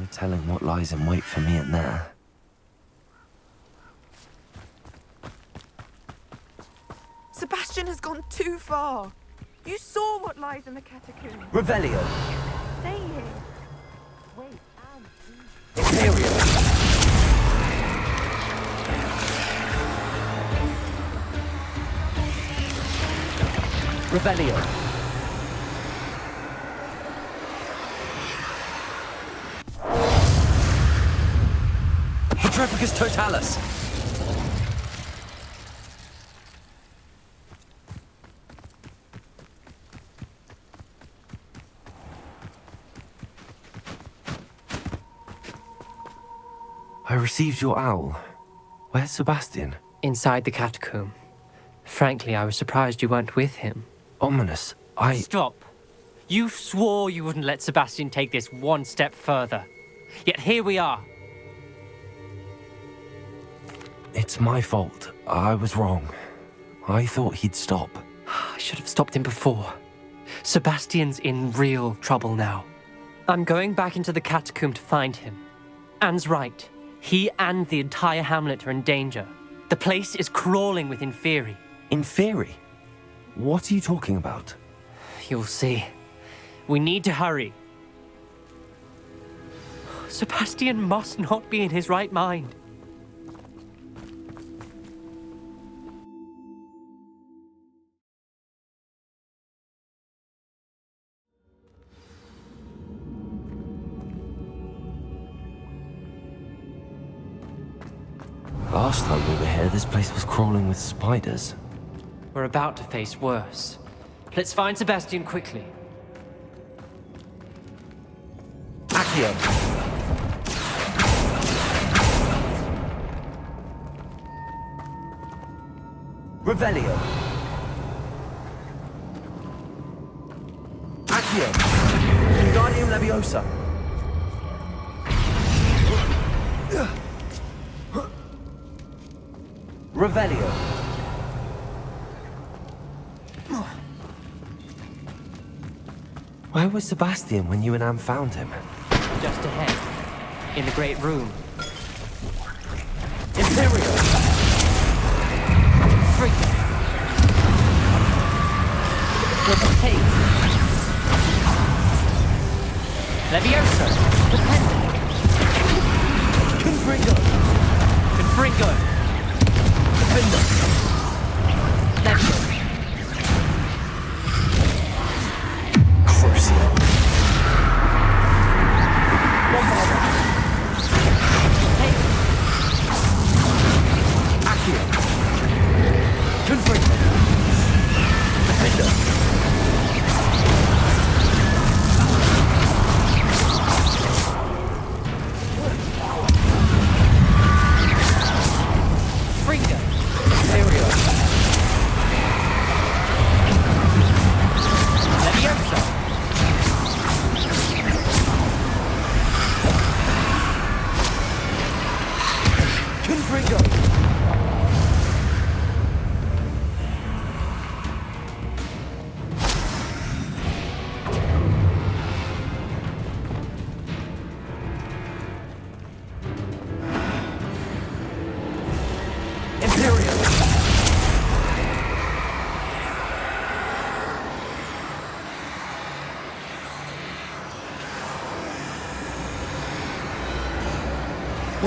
No telling what lies in wait for me in there. Sebastian has gone too far. You saw what lies in the catacomb. Revelio. Stay here. Wait, Imperial. Revelio. Petrificus Totalis. I received your owl. Where's Sebastian? Inside the catacomb. Frankly, I was surprised you weren't with him. Ominous. Stop. You swore you wouldn't let Sebastian take this one step further. Yet here we are. It's my fault. I was wrong. I thought he'd stop. I should have stopped him before. Sebastian's in real trouble now. I'm going back into the catacomb to find him. Anne's right. He and the entire hamlet are in danger. The place is crawling with Inferi. Inferi? What are you talking about? You'll see. We need to hurry. Sebastian must not be in his right mind. Last time we were here, this place was crawling with spiders. We're about to face worse. Let's find Sebastian quickly. Accio! Revelio! Accio! Wingardium Leviosa! Revelio! Where was Sebastian when you and Anne found him? Just ahead. In the Great Room. Imperial! Freak! Take! Leviosa! Confringo! Confringo! Defender! Levio! Crucio! Take! Accio! Confringo! Defender!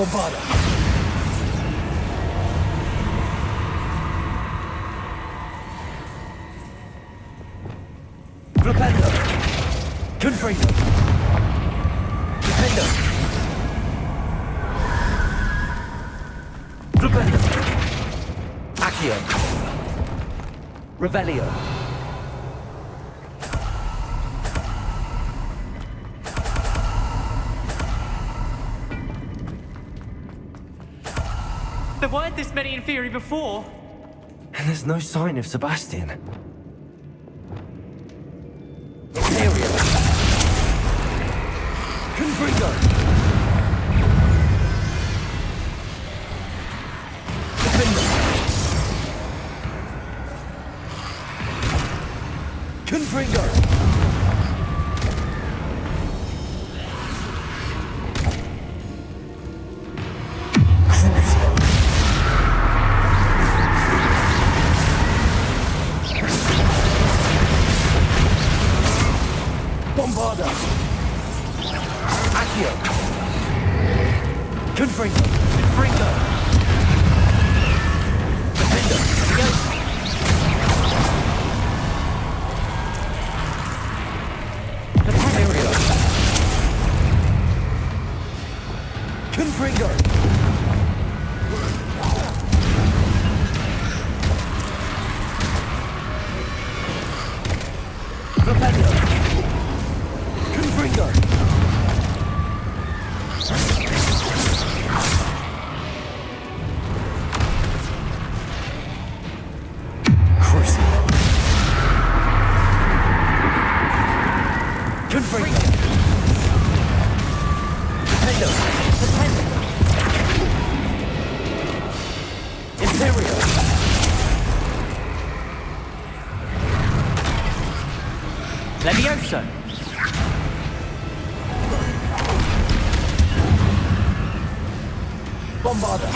Avada. Flipendo. Confringo. Defendo. Flipendo. Accio. Revelio. There weren't this many in theory before. And there's no sign of Sebastian. Imperial. Confringo. Defender. Confringo. Confringo. Confringo. Defender. Yes. Area. Confringo. Defender. Confringo. CORSAIR. Confringo. Defender. Defender. Imperial. Levioso. Bombarda.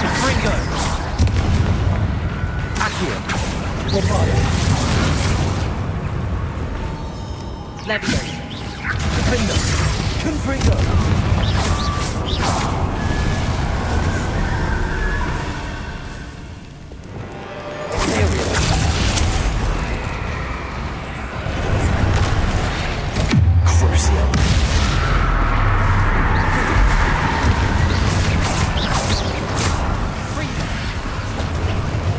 Confringo. Accio. Bombarda. Levioso. Defender. Confringo.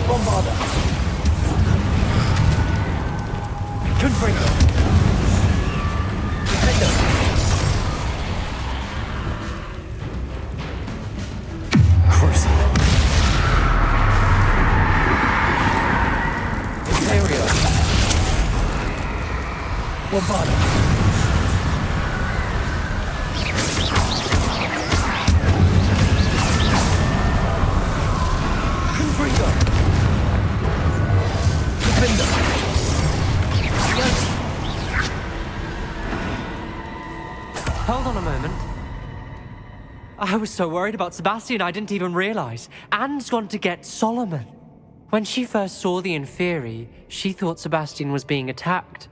Bombarda. Confringo. Defender. CORSAIR. Imperial. Bombarda. Confringo. Defender. Yes. Hold on a moment. I was so worried about Sebastian I didn't even realize. Anne's gone to get Solomon. When she first saw the Inferi, she thought Sebastian was being attacked.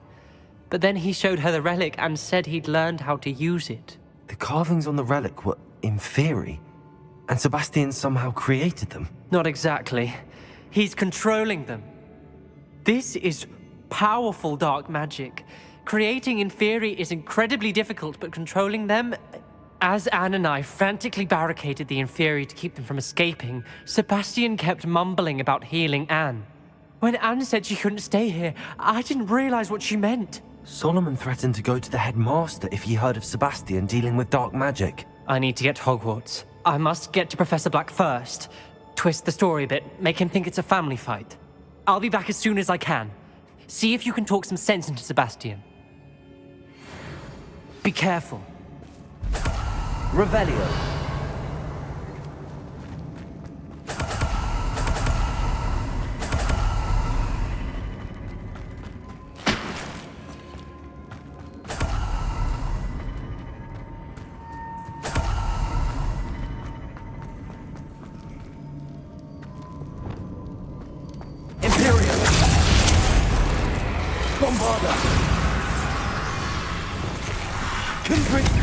But then he showed her the relic and said he'd learned how to use it. The carvings on the relic were Inferi, and Sebastian somehow created them. Not exactly. He's controlling them. This is powerful dark magic. Creating Inferi is incredibly difficult, but controlling them... As Anne and I frantically barricaded the Inferi to keep them from escaping, Sebastian kept mumbling about healing Anne. When Anne said she couldn't stay here, I didn't realize what she meant. Solomon threatened to go to the headmaster if he heard of Sebastian dealing with dark magic. I need to get to Hogwarts. I must get to Professor Black first. Twist the story a bit, make him think it's a family fight. I'll be back as soon as I can. See if you can talk some sense into Sebastian. Be careful. Revelio. Imperial. Bombarda. Confringo.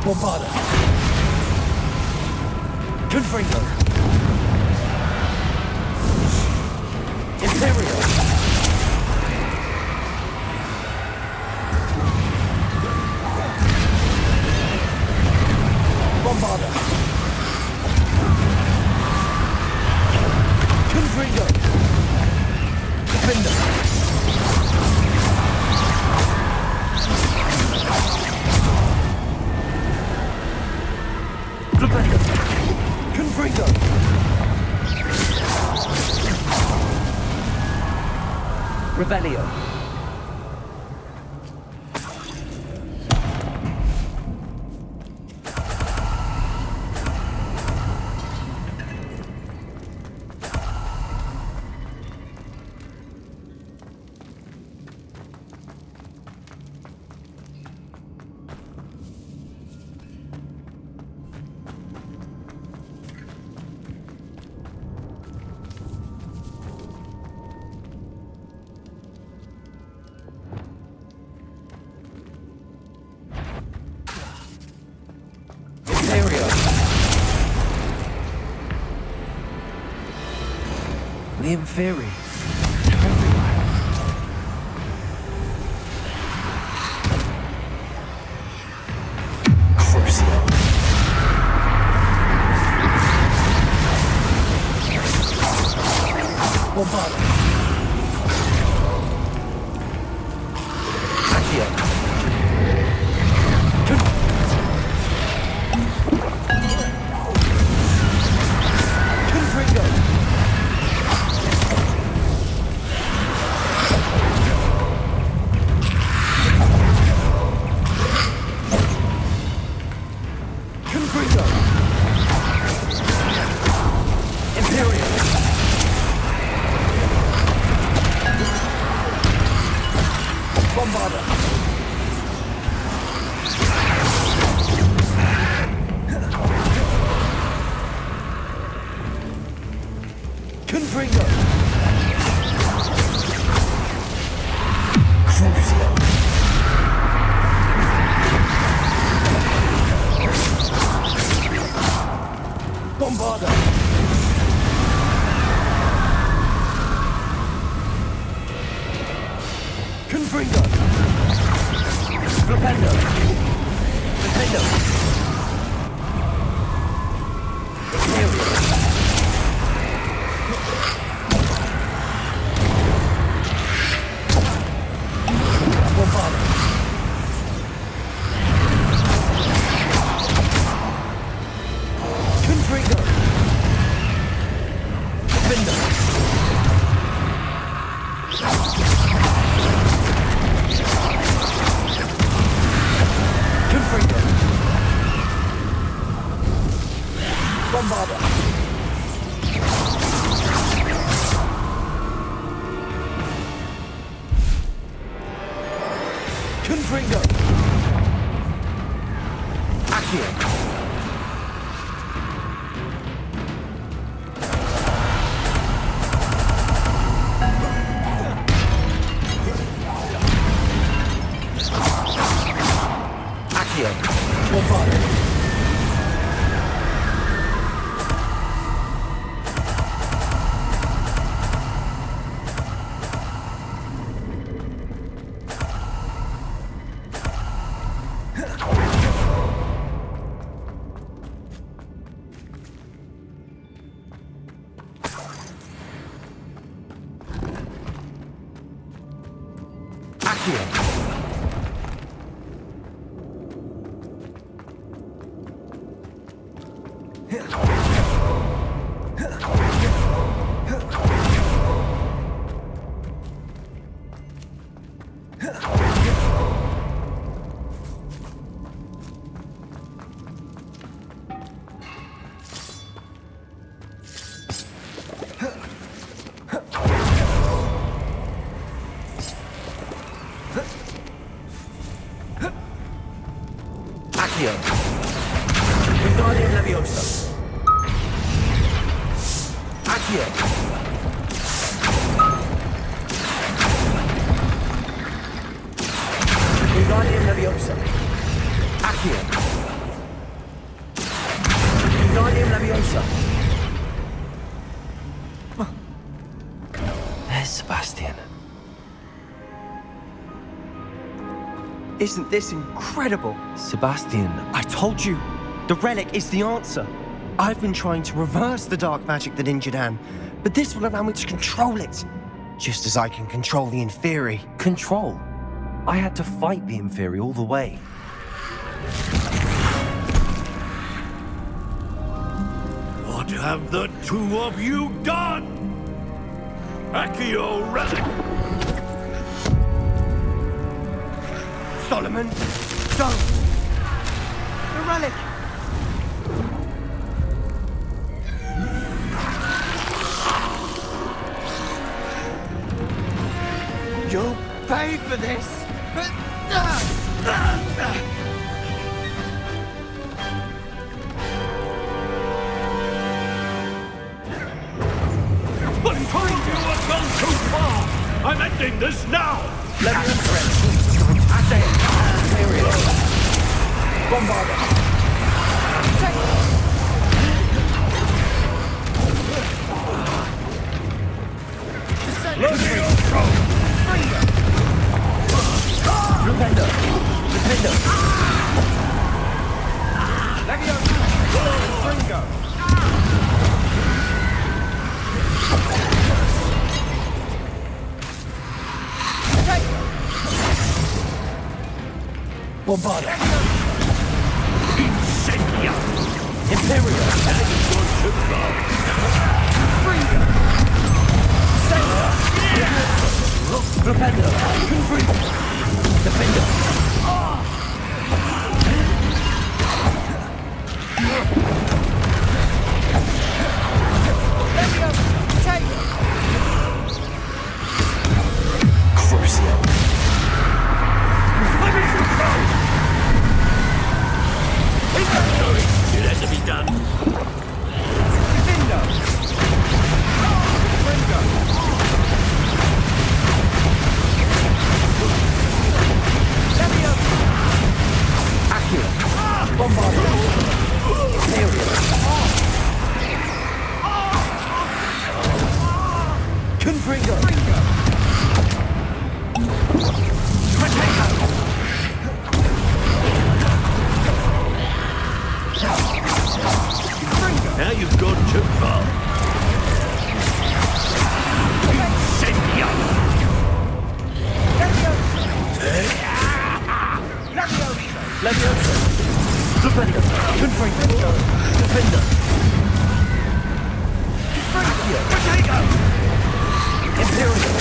Bombarda. Confringo. Imperial. Bombarda. Confringo. Defender. Confringo. Revelio. in theory. Crucial. Bombard. Accio. Confringo. Confringo. Imperial. Bombarder. Confringo. Crucio. Bombarder. Confringo. Flipendo. Flipendo. Imperial. Bombarder. Confringo. Defender. Confringo. Bombarder. Confringo. Accio. Accio. Bombarder. Accio. Accio. Wingardium Leviosa. Accio. Wingardium Leviosa. Accio. Wingardium Leviosa. There's Sebastian. Isn't this incredible? Sebastian, I told you, the relic is the answer. I've been trying to reverse the dark magic that injured Anne, but this will allow me to control it. Just as I can control the Inferi. control. I had to fight the Inferi all the way. What have the two of you done? Accio Relic! Solomon, don't! The relic! You'll pay for this! But you have gone too far! I'm ending this now! Let me friend. I say it. Imperial. Bombarder. Bombarda. Incendia. Imperial. That is going too far. Propender. Confringo. Defender. CORSAIR. Sorry, it had to be done. Now you've gone too far. Incendia. Leviosa. Defender. Confringo. Defender. Potato. Imperial.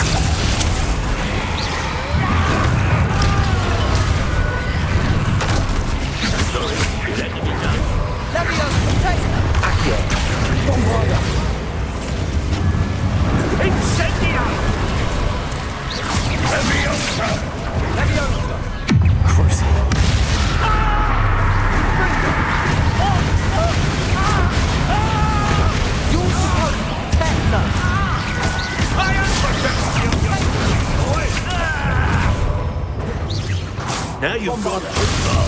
Sorry, it had to be done. Accio. Bombarda. Incendia. Leviosa. CORSAIR. Now you've gone too far.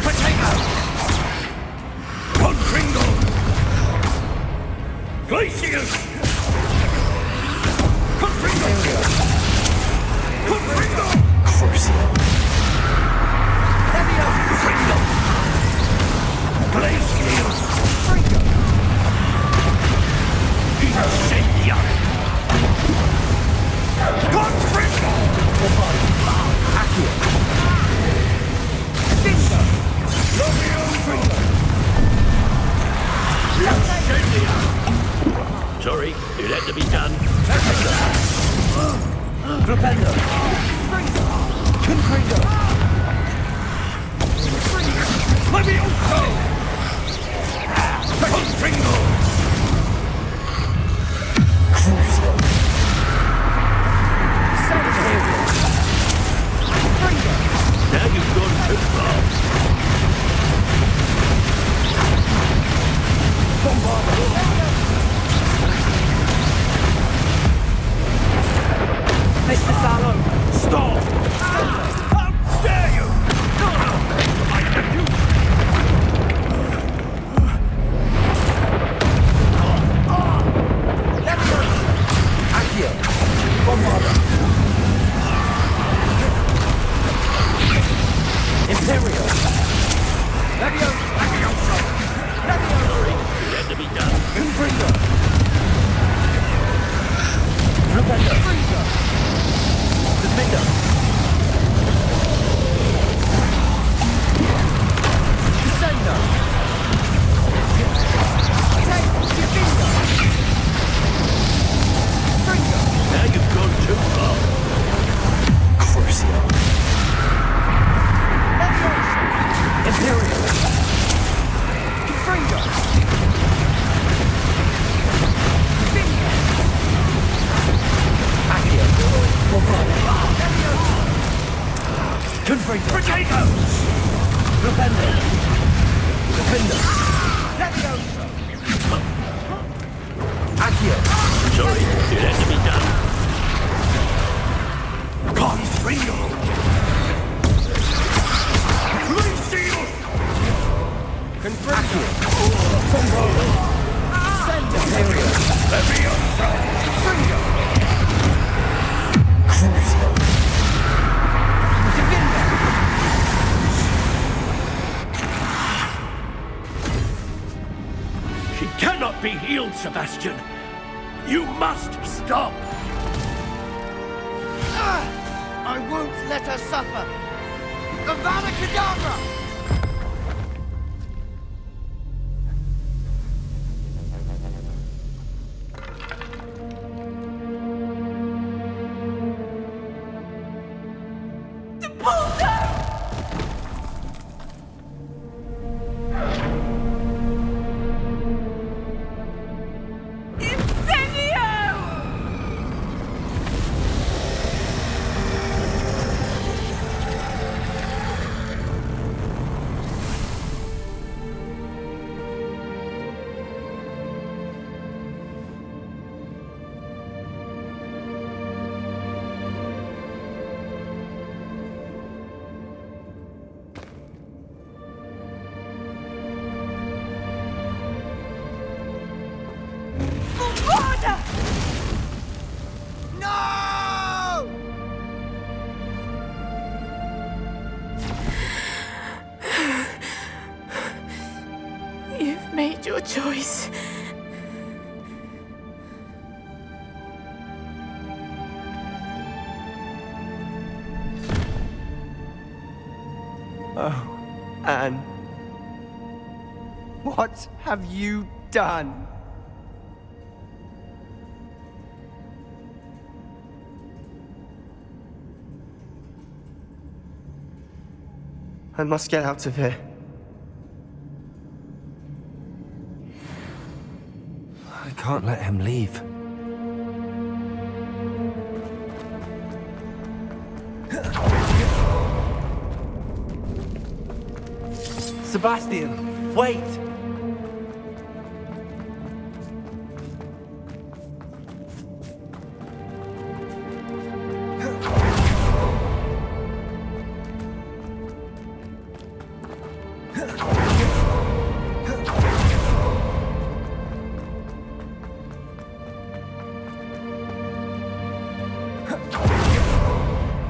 Potato. Confringo. Glacius. Confringo. Confringo. CORSAIR. Confringo. Glacius. Incendia. Confringo. Accio. Incendia. Sorry, it had to be done. Propender. Confringo. Levioso. Confringo. CORSAIR. Now you've gone too far. Mr. Sallow. Stop! How dare you! I refuse! Accio. Bombarda. Imperial. Sorry, it had to be done. Confringo. Propender. Defender. Descender. Now you've gone too far. CORSAIR. Imperial. Confringo. Accio. Bombarda. Confringo. Potatoes! Propender. Defender. Accio. Sorry, it had to be done. Confringo! Glacius! Accio. Bombarda. Imperial. Leviosa! be healed, Sebastian. You must stop. I won't let her suffer! Avada Kedavra! You've made your choice. Oh, Anne. What have you done? I must get out of here. I can't let him leave. Sebastian, wait!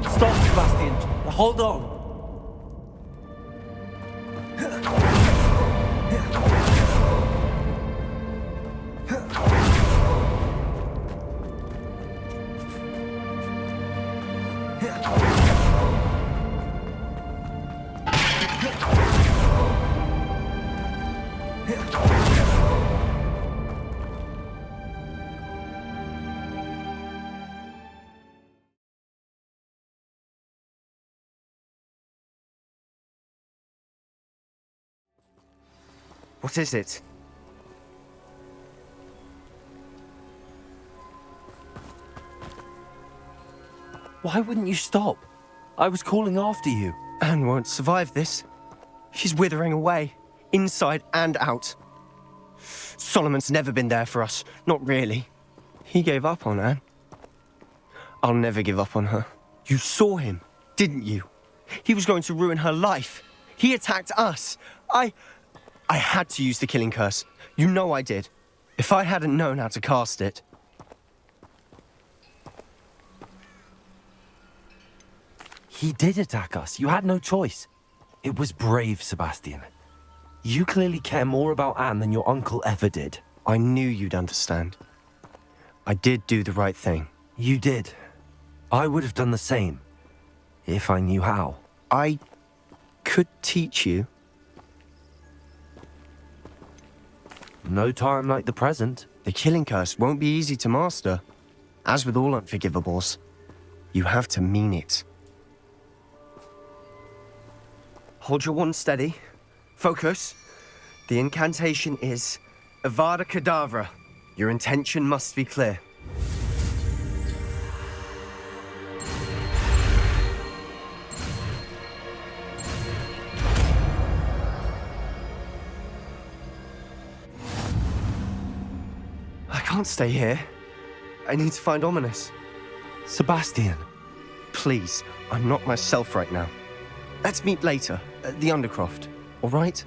Stop, Sebastian. Hold on. What is it? Why wouldn't you stop? I was calling after you. Anne won't survive this. She's withering away, inside and out. Solomon's never been there for us, not really. He gave up on Anne. I'll never give up on her. You saw him, didn't you? He was going to ruin her life. He attacked us. I had to use the killing curse. You know I did. If I hadn't known how to cast it... He did attack us. You had no choice. It was brave, Sebastian. You clearly care more about Anne than your uncle ever did. I knew you'd understand. I did do the right thing. You did. I would have done the same, if I knew how. I could teach you. No time like the present. The killing curse won't be easy to master. As with all unforgivables, you have to mean it. Hold your wand steady. Focus. The incantation is Avada Kedavra. Your intention must be clear. I can't stay here. I need to find Ominous. Sebastian. Please, I'm not myself right now. Let's meet later, at the Undercroft, all right?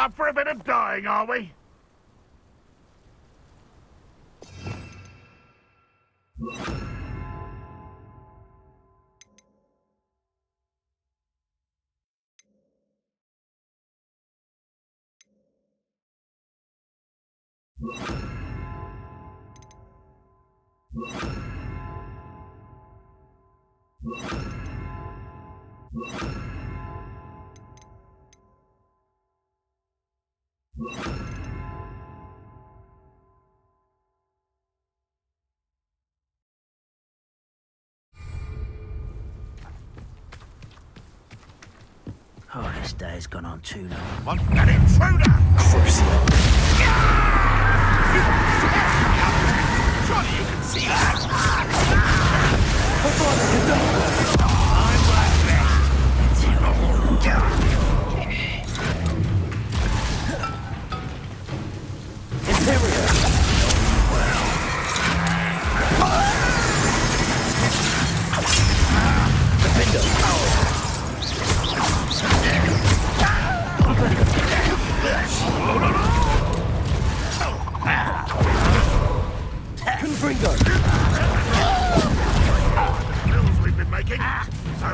up for a bit of dying, are we? Oh, this day's gone on too long. Want that intruder? Surely you can see that. I'm Bills we've been making. So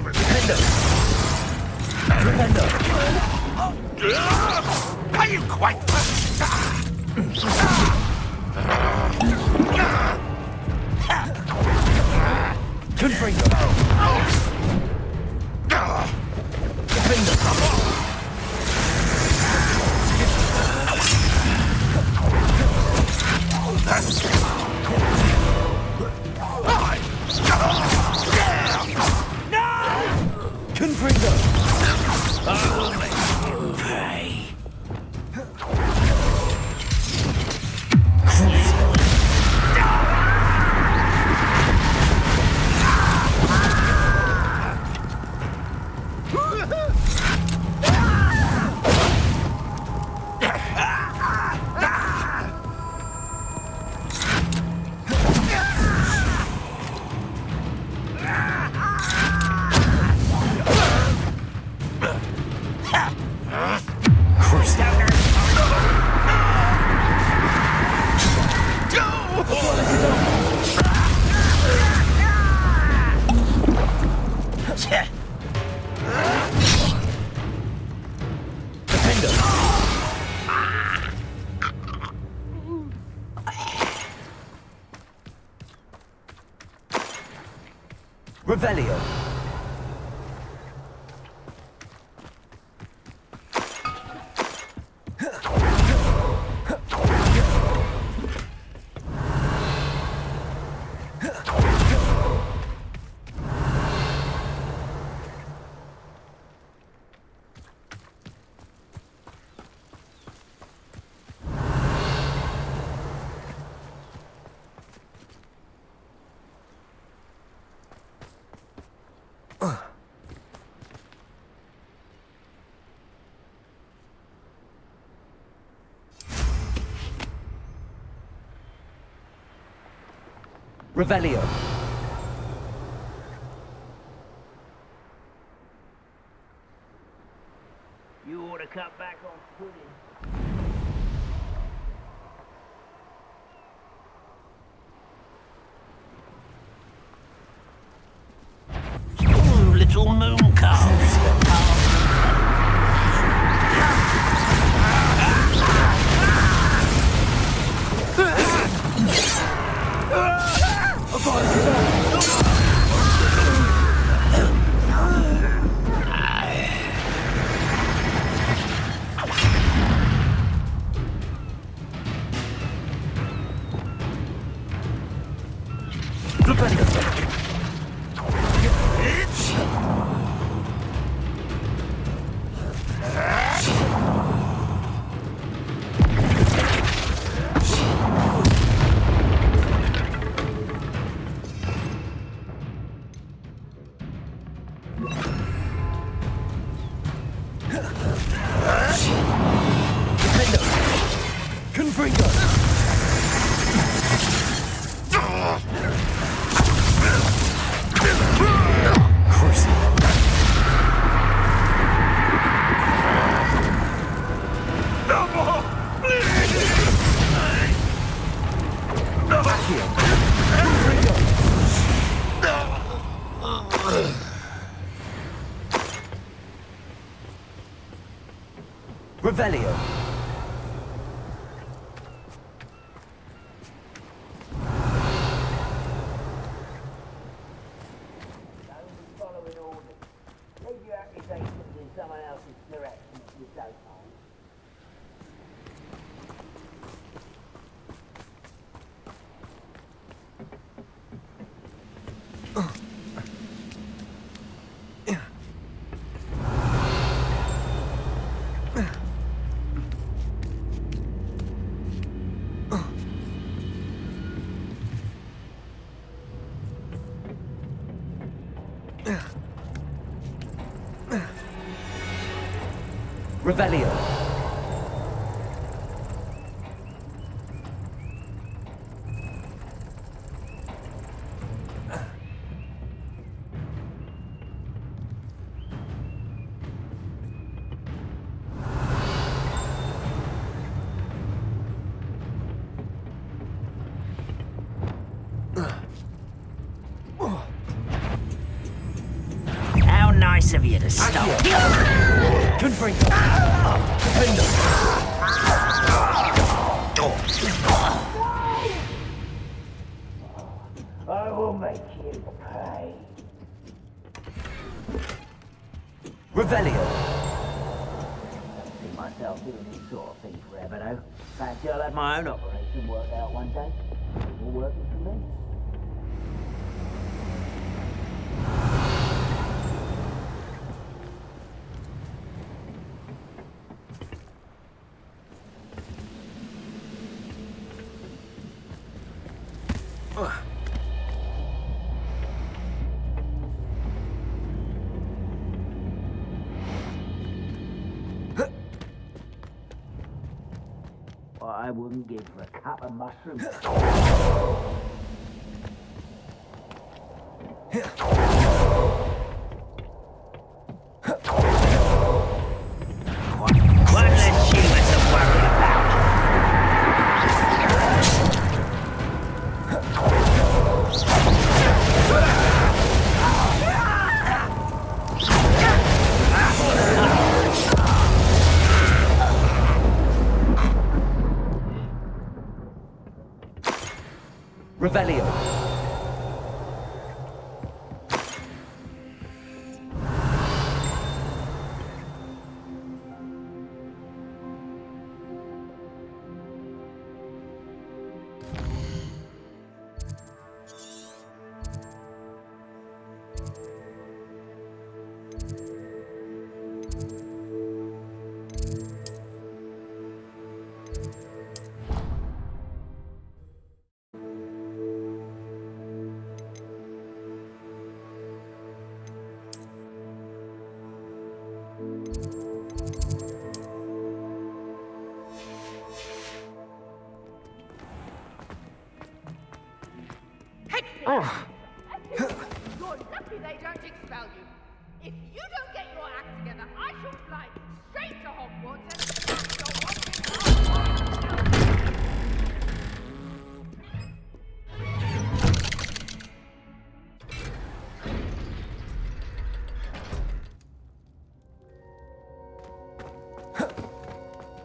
are you quite? Revelio. Revelio. You ought to cut back on pudding. Ooh, little moon calf. Revelio. Following orders. Leave your accusations in someone else's direction if you don't mind. Revelio. How nice of you to stop. Confringo. Defender. I will make you pay. Revelio. See myself doing this sort of thing forever, though. Fancy I'll have my own operation worked out one day. All working for me. I wouldn't give for a cup of mushrooms. One less human to worry about. Revelio. You're lucky they don't expel you. If you don't get your act together, I shall fly straight to Hogwarts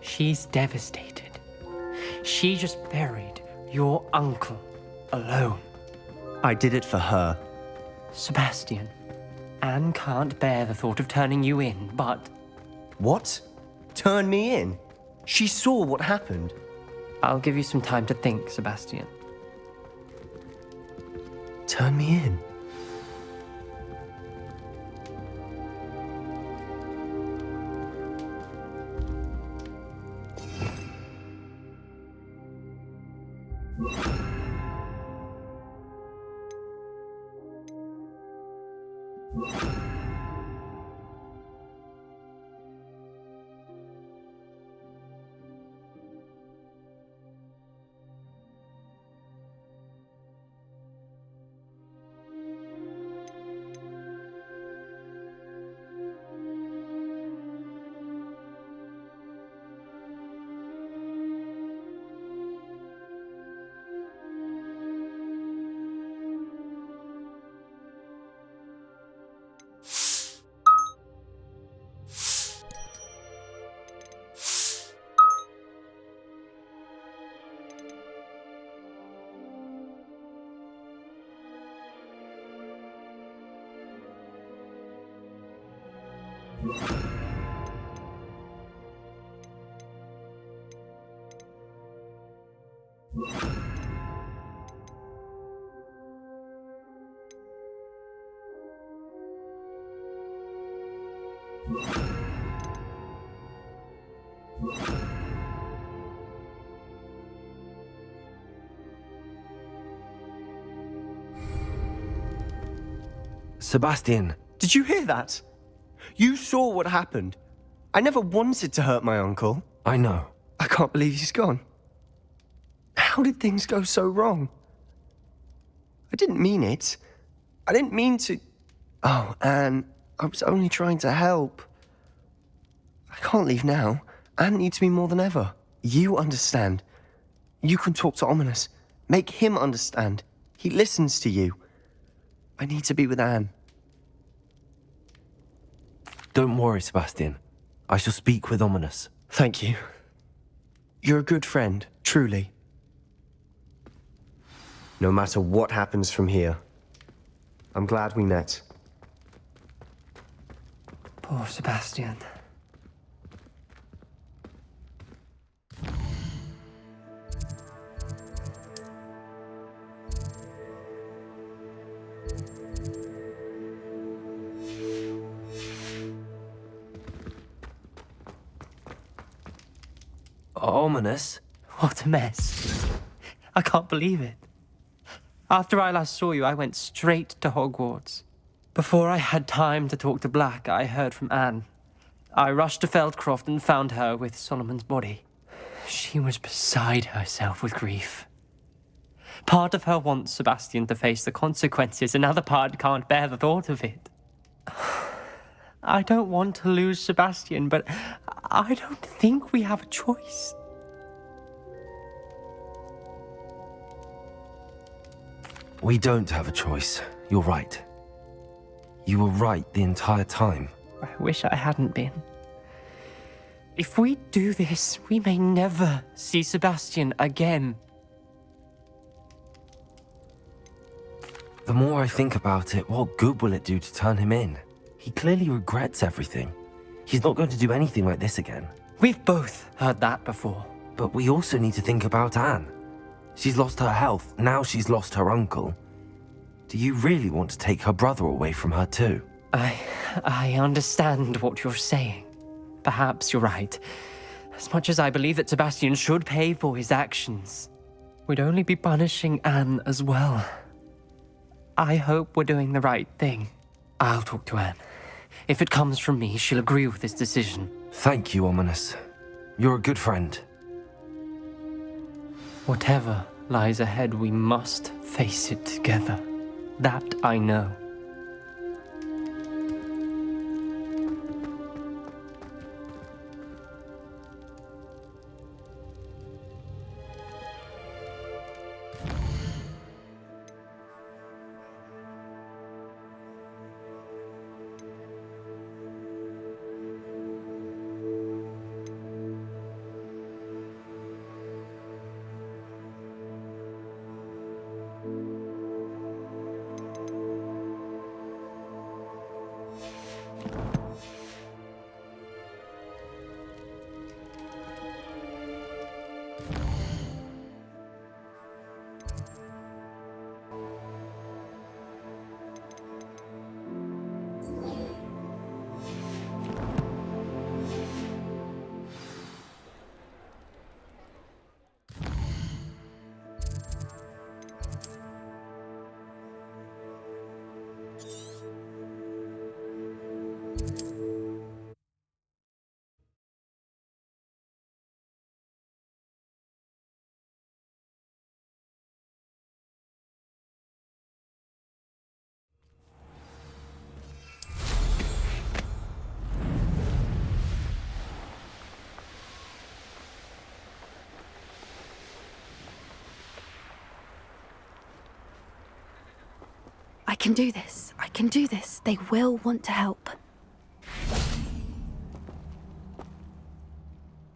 She's devastated. She just buried your uncle alone. I did it for her. Sebastian, Anne can't bear the thought of turning you in, but What? Turn me in? She saw what happened. I'll give you some time to think, Sebastian. Turn me in? Sebastian, Did you hear that? You saw what happened. I never wanted to hurt my uncle. I know. I can't believe he's gone. How did things go so wrong? I didn't mean it. I didn't mean to... Oh, Anne, I was only trying to help. I can't leave now. Anne needs me more than ever. You understand. You can talk to Ominous. Make him understand. He listens to you. I need to be with Anne. Don't worry, Sebastian. I shall speak with Ominous. Thank you. You're a good friend, truly. No matter what happens from here, I'm glad we met. Poor Sebastian. Ominous? What a mess. I can't believe it. After I last saw you, I went straight to Hogwarts. Before I had time to talk to Black, I heard from Anne. I rushed to Feldcroft and found her with Solomon's body. She was beside herself with grief. Part of her wants Sebastian to face the consequences, another part can't bear the thought of it. I don't want to lose Sebastian, but I don't think we have a choice. We don't have a choice. You're right. You were right the entire time. I wish I hadn't been. If we do this, we may never see Sebastian again. The more I think about it, what good will it do to turn him in? He clearly regrets everything. He's not going to do anything like this again. We've both heard that before. But we also need to think about Anne. She's lost her health, now she's lost her uncle. Do you really want to take her brother away from her too? I understand what you're saying. Perhaps you're right. As much as I believe that Sebastian should pay for his actions, we'd only be punishing Anne as well. I hope we're doing the right thing. I'll talk to Anne. If it comes from me, she'll agree with this decision. Thank you, Ominous. You're a good friend. Whatever lies ahead, we must face it together. That I know. I can do this. I can do this. They will want to help.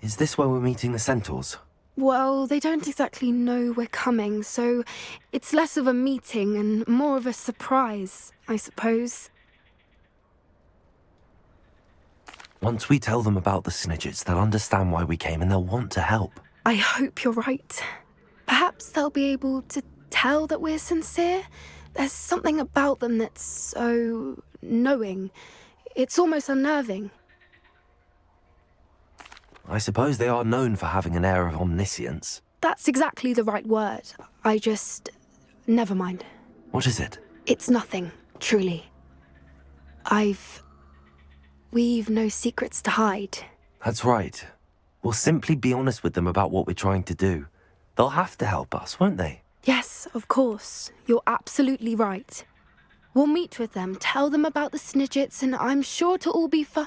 Is this where we're meeting the Centaurs? Well, they don't exactly know we're coming, so it's less of a meeting and more of a surprise, I suppose. Once we tell them about the Snidgets, they'll understand why we came and they'll want to help. I hope you're right. Perhaps they'll be able to tell that we're sincere. There's something about them that's so knowing. It's almost unnerving. I suppose they are known for having an air of omniscience. That's exactly the right word. Never mind. What is it? It's nothing, truly. We've no secrets to hide. That's right. We'll simply be honest with them about what we're trying to do. They'll have to help us, won't they? Yes, of course. You're absolutely right. We'll meet with them, tell them about the Snidgets, and I'm sure it'll all be fine.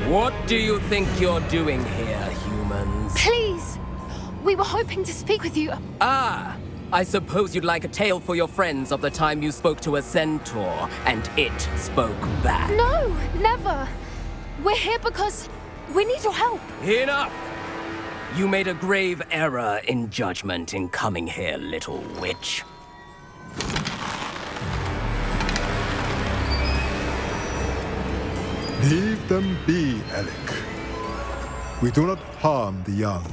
What do you think you're doing here, humans? Please! We were hoping to speak with you. Ah! I suppose you'd like a tale for your friends of the time you spoke to a centaur, and it spoke back. No, never. We're here because we need your help. Enough! You made a grave error in judgment in coming here, little witch. Leave them be, Alec. We do not harm the young.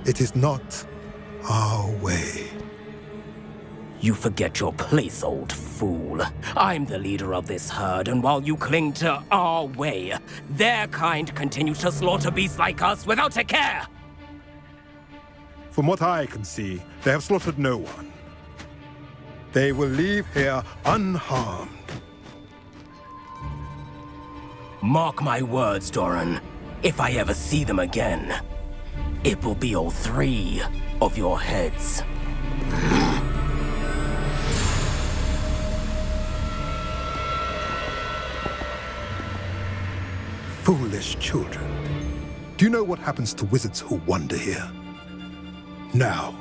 It is not our way. You forget your place, old fool. I'm the leader of this herd, and while you cling to our way, their kind continues to slaughter beasts like us without a care! From what I can see, they have slaughtered no one. They will leave here unharmed. Mark my words, Doran. If I ever see them again, it will be all 3 of your heads. Foolish children. Do you know what happens to wizards who wander here? Now,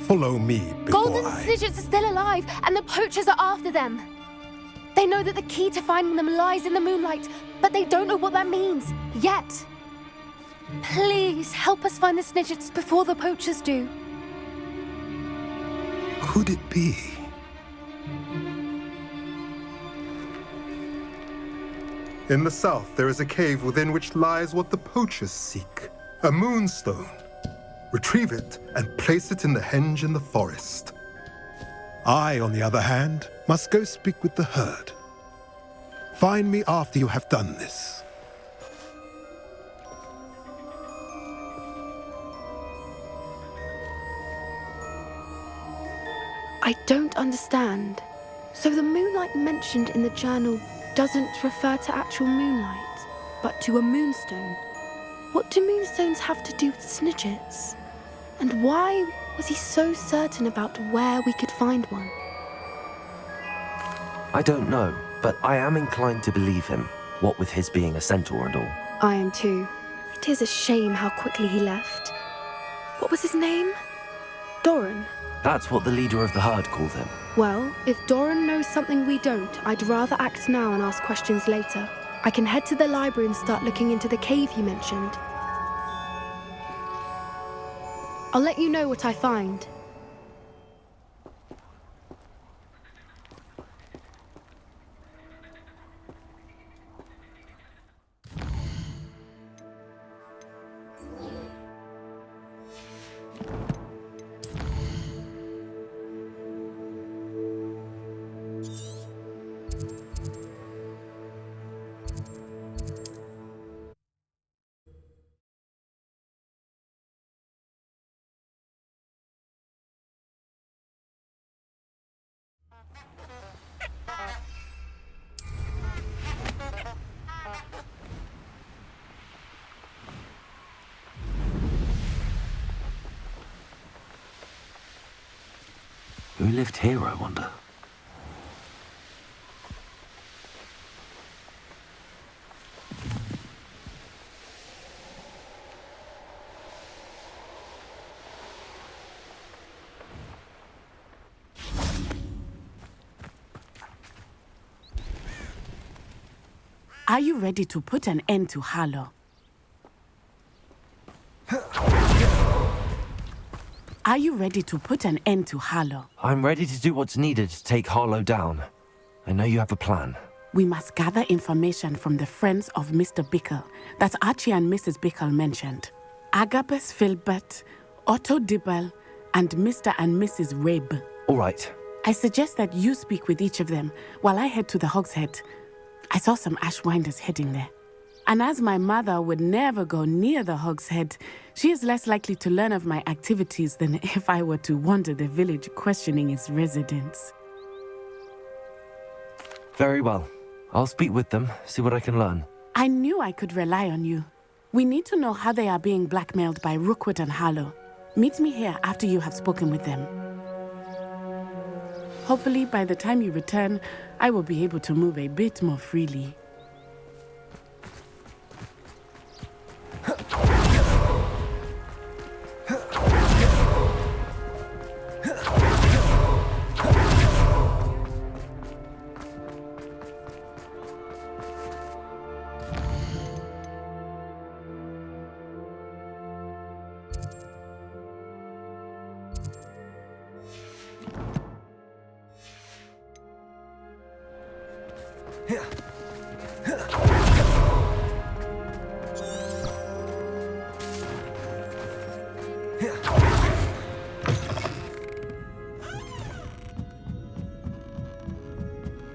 follow me before Golden Snidgets are still alive, and the poachers are after them. They know that the key to finding them lies in the moonlight, but they don't know what that means, yet. Please, help us find the Snidgets before the poachers do. Could it be? In the south, there is a cave within which lies what the poachers seek. A moonstone. Retrieve it and place it in the henge in the forest. I, on the other hand, must go speak with the herd. Find me after you have done this. I don't understand. So the moonlight mentioned in the journal doesn't refer to actual moonlight, but to a moonstone. What do moonstones have to do with Snidgets? And why was he so certain about where we could find one? I don't know, but I am inclined to believe him, what with his being a centaur and all. I am too. It is a shame how quickly he left. What was his name? Doran? That's what the leader of the herd called him. Well, if Doran knows something we don't, I'd rather act now and ask questions later. I can head to the library and start looking into the cave you mentioned. I'll let you know what I find. Who lived here, I wonder? Are you ready to put an end to Harlow? Are you ready to put an end to Harlow? I'm ready to do what's needed to take Harlow down. I know you have a plan. We must gather information from the friends of Mr. Bickle that Archie and Mrs. Bickle mentioned. Agabus Filbert, Otto Dibble, and Mr. and Mrs. Rabe. All right. I suggest that you speak with each of them while I head to the Hogshead. I saw some Ashwinders heading there. And as my mother would never go near the Hogshead, she is less likely to learn of my activities than if I were to wander the village questioning its residents. Very well. I'll speak with them, see what I can learn. I knew I could rely on you. We need to know how they are being blackmailed by Rookwood and Harlow. Meet me here after you have spoken with them. Hopefully, by the time you return, I will be able to move a bit more freely.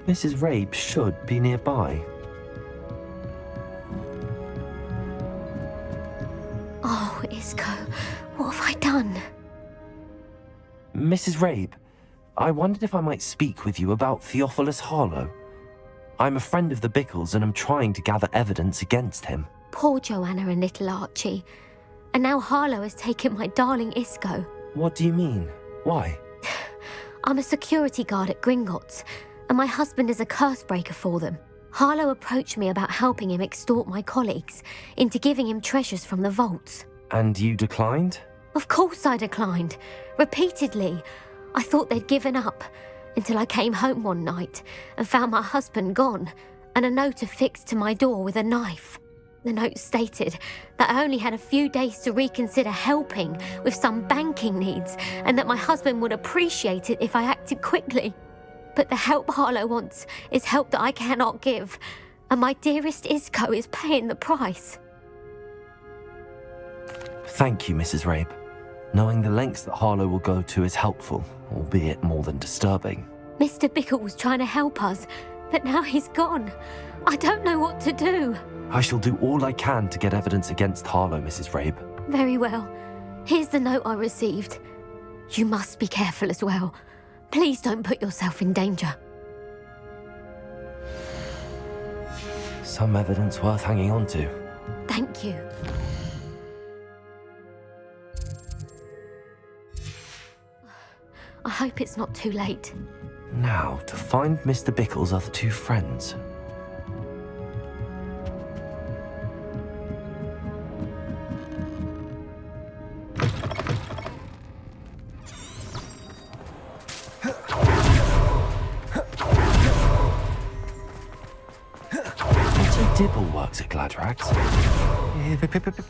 Mrs. Rabe should be nearby. Oh, Isco, what have I done? Mrs. Rabe, I wondered if I might speak with you about Theophilus Harlow. I'm a friend of the Bickles and I'm trying to gather evidence against him. Poor Joanna and little Archie. And now Harlow has taken my darling Isco. What do you mean? Why? I'm a security guard at Gringotts, and my husband is a curse breaker for them. Harlow approached me about helping him extort my colleagues into giving him treasures from the vaults. And you declined? Of course I declined. Repeatedly. I thought they'd given up, until I came home one night and found my husband gone, and a note affixed to my door with a knife. The note stated that I only had a few days to reconsider helping with some banking needs, and that my husband would appreciate it if I acted quickly. But the help Harlow wants is help that I cannot give, and my dearest Isco is paying the price. Thank you, Mrs. Rabe. Knowing the lengths that Harlow will go to is helpful, albeit more than disturbing. Mr. Bickle was trying to help us, but now he's gone. I don't know what to do. I shall do all I can to get evidence against Harlow, Mrs. Rabe. Very well. Here's the note I received. You must be careful as well. Please don't put yourself in danger. Some evidence worth hanging on to. Thank you. I hope it's not too late. Now, to find Mr. Bickle's other two friends. Dibble works at Gladrags.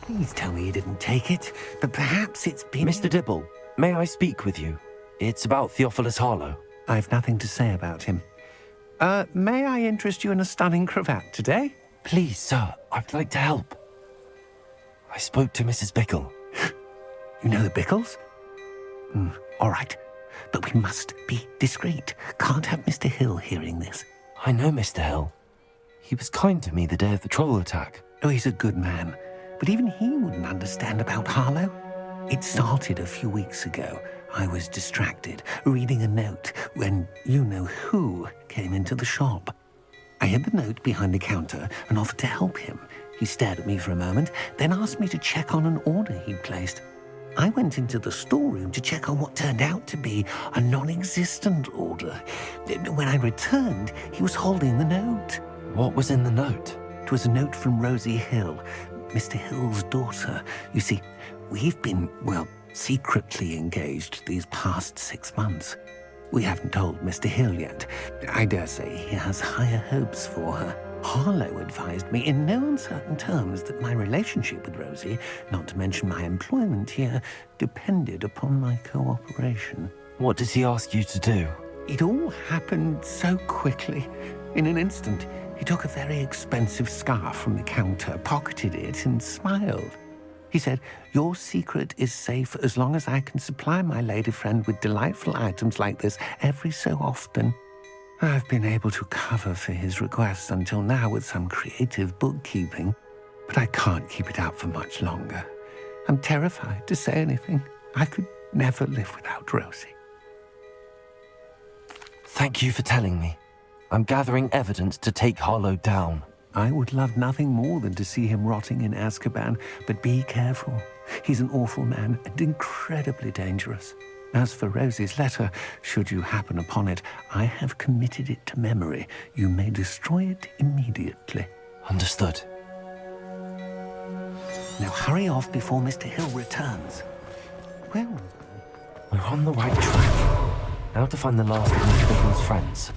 Please tell me you didn't take it, but perhaps it's been... Mr. Dibble, may I speak with you? It's about Theophilus Harlow. I've nothing to say about him. May I interest you in a stunning cravat today? Please, sir, I'd like to help. I spoke to Mrs. Bickle. You know the Bickles? All right, but we must be discreet. Can't have Mr. Hill hearing this. I know Mr. Hill. He was kind to me the day of the troll attack. Oh, he's a good man, but even he wouldn't understand about Harlow. It started a few weeks ago. I was distracted, reading a note, when you-know-who came into the shop. I hid the note behind the counter and offered to help him. He stared at me for a moment, then asked me to check on an order he'd placed. I went into the storeroom to check on what turned out to be a non-existent order. When I returned, he was holding the note. What was in the note? It was a note from Rosie Hill, Mr. Hill's daughter. You see, we've been, well, secretly engaged these past 6 months. We haven't told Mr. Hill yet. I dare say he has higher hopes for her. Harlow advised me in no uncertain terms that my relationship with Rosie, not to mention my employment here, depended upon my cooperation. What did he ask you to do? It all happened so quickly. In an instant, he took a very expensive scarf from the counter, pocketed it, and smiled. He said, "Your secret is safe as long as I can supply my lady friend with delightful items like this every so often." I've been able to cover for his requests until now with some creative bookkeeping, but I can't keep it out for much longer. I'm terrified to say anything. I could never live without Rosie. Thank you for telling me. I'm gathering evidence to take Harlow down. I would love nothing more than to see him rotting in Azkaban, but be careful. He's an awful man and incredibly dangerous. As for Rosie's letter, should you happen upon it, I have committed it to memory. You may destroy it immediately. Understood. Now hurry off before Mr. Hill returns. Well, we're on the right track. Now to find the last of Mr. Bickle's friends.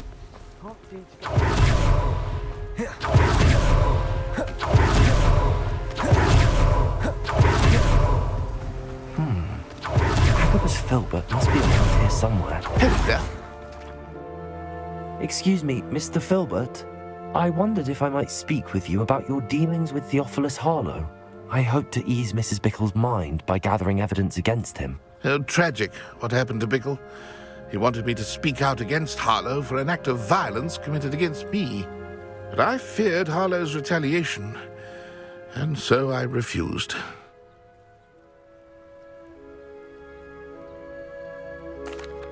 Agabus Filbert must be around here somewhere. Excuse me, Mr. Filbert. I wondered if I might speak with you about your dealings with Theophilus Harlow. I hope to ease Mrs. Bickle's mind by gathering evidence against him. Oh, tragic what happened to Bickle. He wanted me to speak out against Harlow for an act of violence committed against me. But I feared Harlow's retaliation, and so I refused.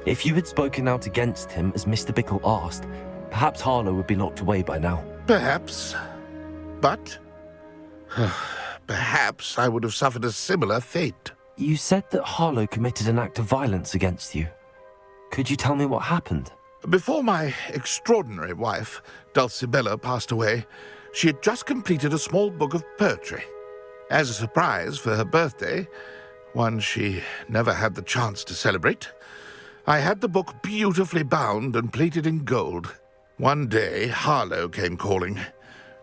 If you had spoken out against him as Mr. Bickle asked, perhaps Harlow would be locked away by now. Perhaps. But perhaps I would have suffered a similar fate. You said that Harlow committed an act of violence against you. Could you tell me what happened? Before my extraordinary wife, Dulcibella, passed away, she had just completed a small book of poetry. As a surprise for her birthday, one she never had the chance to celebrate, I had the book beautifully bound and plated in gold. One day, Harlow came calling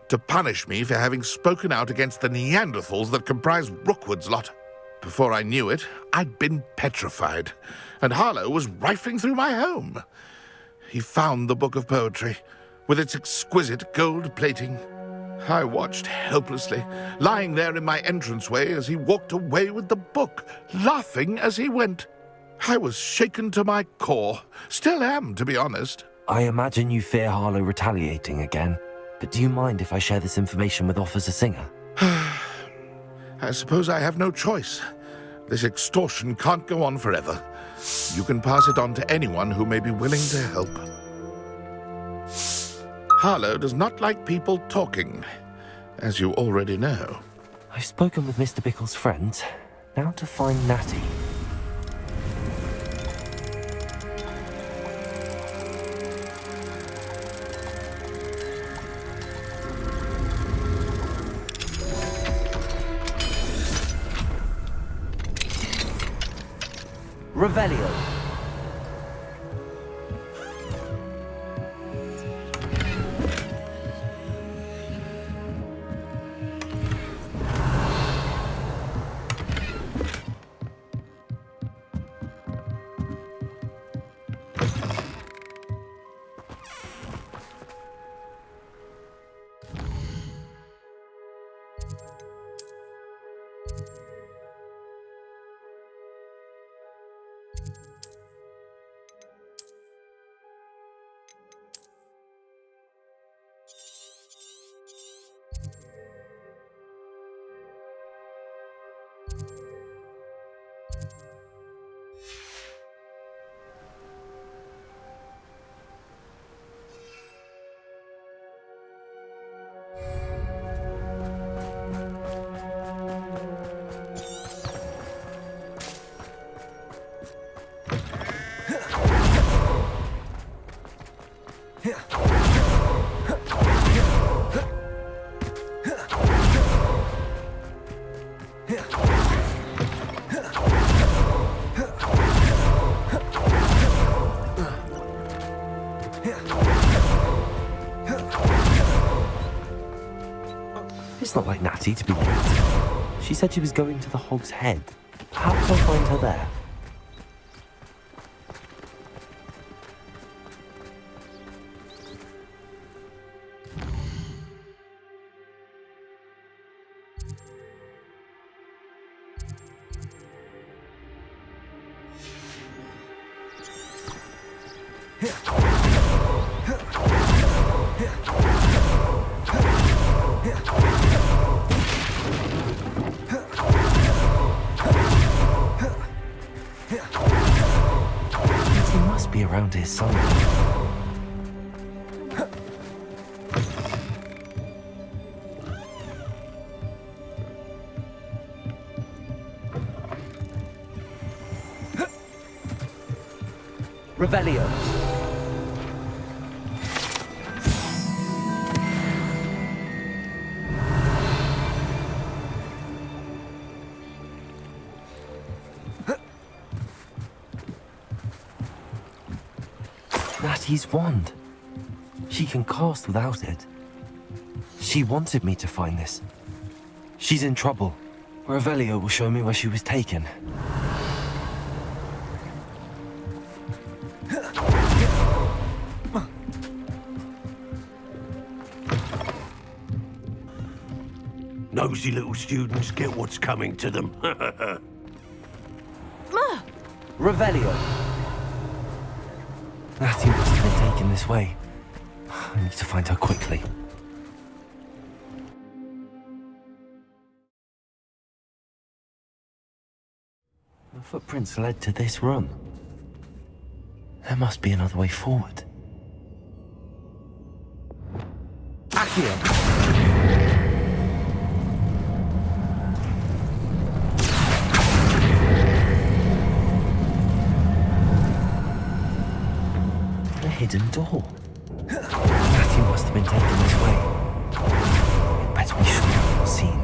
to punish me for having spoken out against the Neanderthals that comprise Rookwood's lot. Before I knew it, I'd been petrified, and Harlow was rifling through my home. He found the book of poetry, with its exquisite gold plating. I watched helplessly, lying there in my entranceway as he walked away with the book, laughing as he went. I was shaken to my core. Still am, to be honest. I imagine you fear Harlow retaliating again, but do you mind if I share this information with Officer Singer? I suppose I have no choice. This extortion can't go on forever. You can pass it on to anyone who may be willing to help. Harlow does not like people talking, as you already know. I've spoken with Mr. Bickle's friends. Now to find Natty. Revelio. That's not like Natty to be late. She said she was going to the Hog's Head. Perhaps I'll find her there. He must be around here somewhere. Revelio. Natty's wand. She can cast without it. She wanted me to find this. She's in trouble. Revelio will show me where she was taken. Nosy little students get what's coming to them. Revelio. Natty must have been taken this way. I need to find her quickly. The footprints led to this room. There must be another way forward. Accio! Hidden door. Matthew must have been taken this way. It better be sure I'm not seen.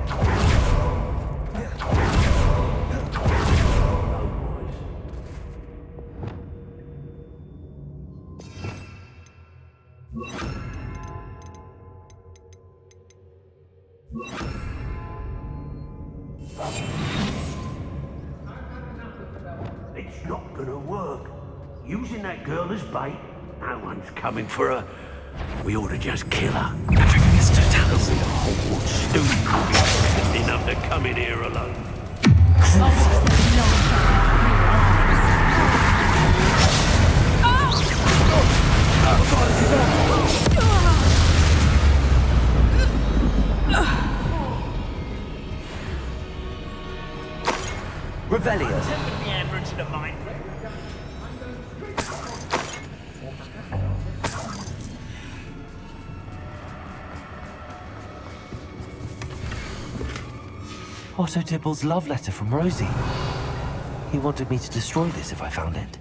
It's not gonna work. Using that girl as bait. No one's coming for her. We ought to just kill her. Everything is total. Be a Hogwarts student will be stupid enough to come in here alone. Revelio. Otto Dibble's love letter from Rosie. He wanted me to destroy this if I found it.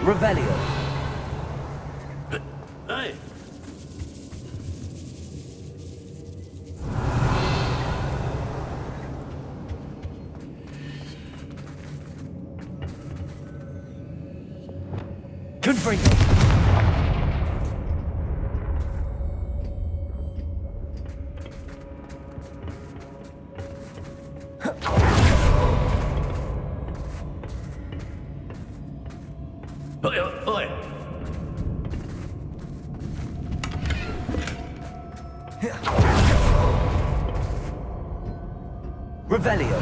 Revelio. Hey. Confringo. Oi, oi. Revelio.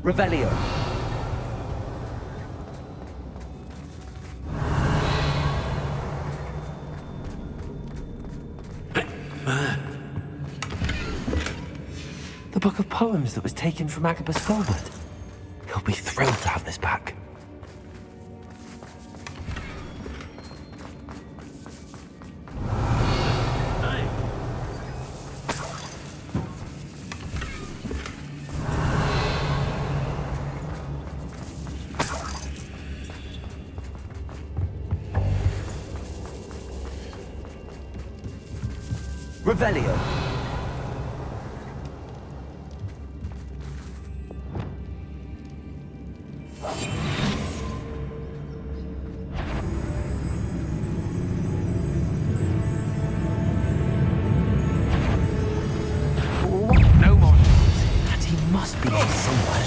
Revelio. The book of poems that was taken from Agabus Filbert. He'll be thrilled to have this back. Revelio. No more. That he must be here somewhere.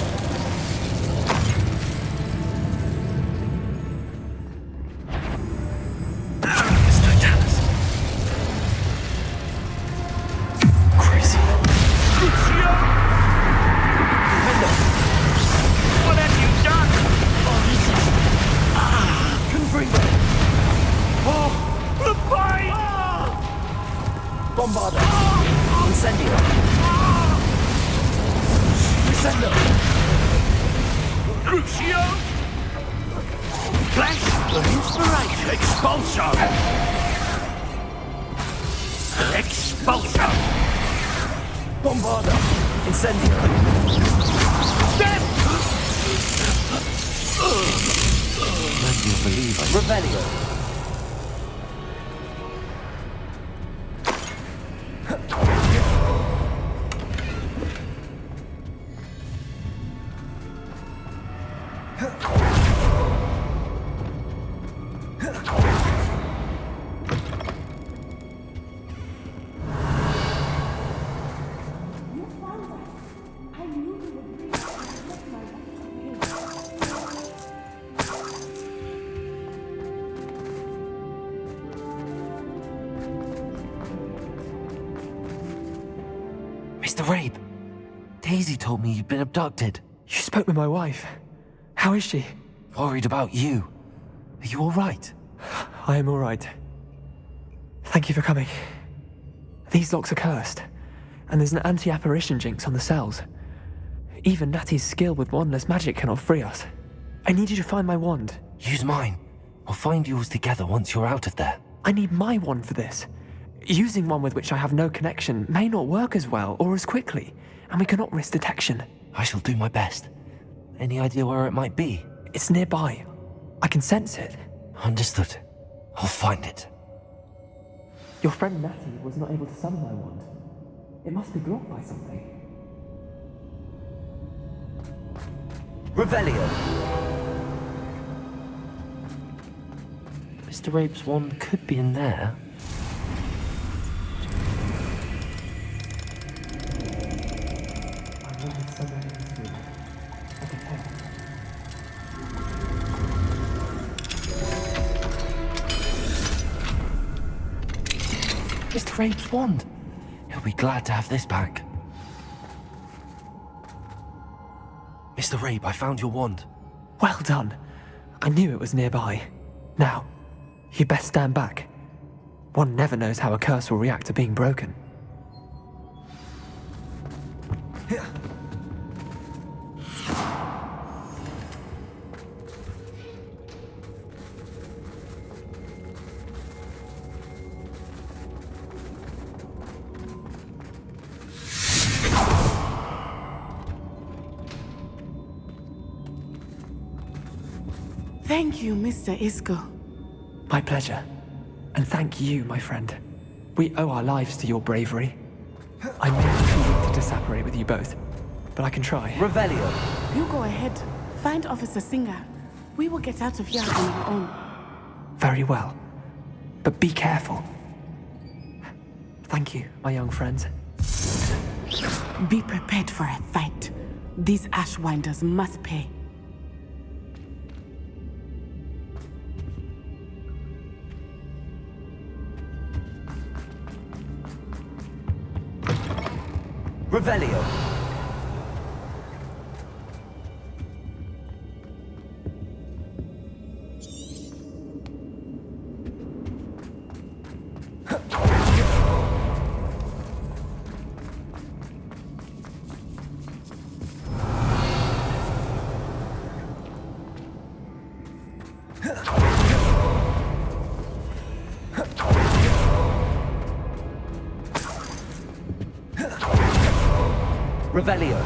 Mr. Rabe, Daisy told me you'd been abducted. You spoke with my wife. How is she? Worried about you. Are you all right? I am all right. Thank you for coming. These locks are cursed, and there's an anti-apparition jinx on the cells. Even Natty's skill with wandless magic cannot free us. I need you to find my wand. Use mine. We'll find yours together once you're out of there. I need my wand for this. Using one with which I have no connection may not work as well or as quickly, and we cannot risk detection. I shall do my best. Any idea where it might be? It's nearby. I can sense it. Understood. I'll find it. Your friend Natty was not able to summon my wand. It must be blocked by something. Revelio. Mr. Rabe's wand could be in there. Mr. Rabe's wand. He'll be glad to have this back. Mr. Rabe, I found your wand. Well done. I knew it was nearby. Now, you best stand back. One never knows how a curse will react to being broken. Thank you, Mr. Isco. My pleasure. And thank you, my friend. We owe our lives to your bravery. I may be too weak to disapparate with you both, but I can try. Revelio. You go ahead. Find Officer Singer. We will get out of here on our own. Very well. But be careful. Thank you, my young friends. Be prepared for a fight. These Ashwinders must pay. Revelio. Revelio.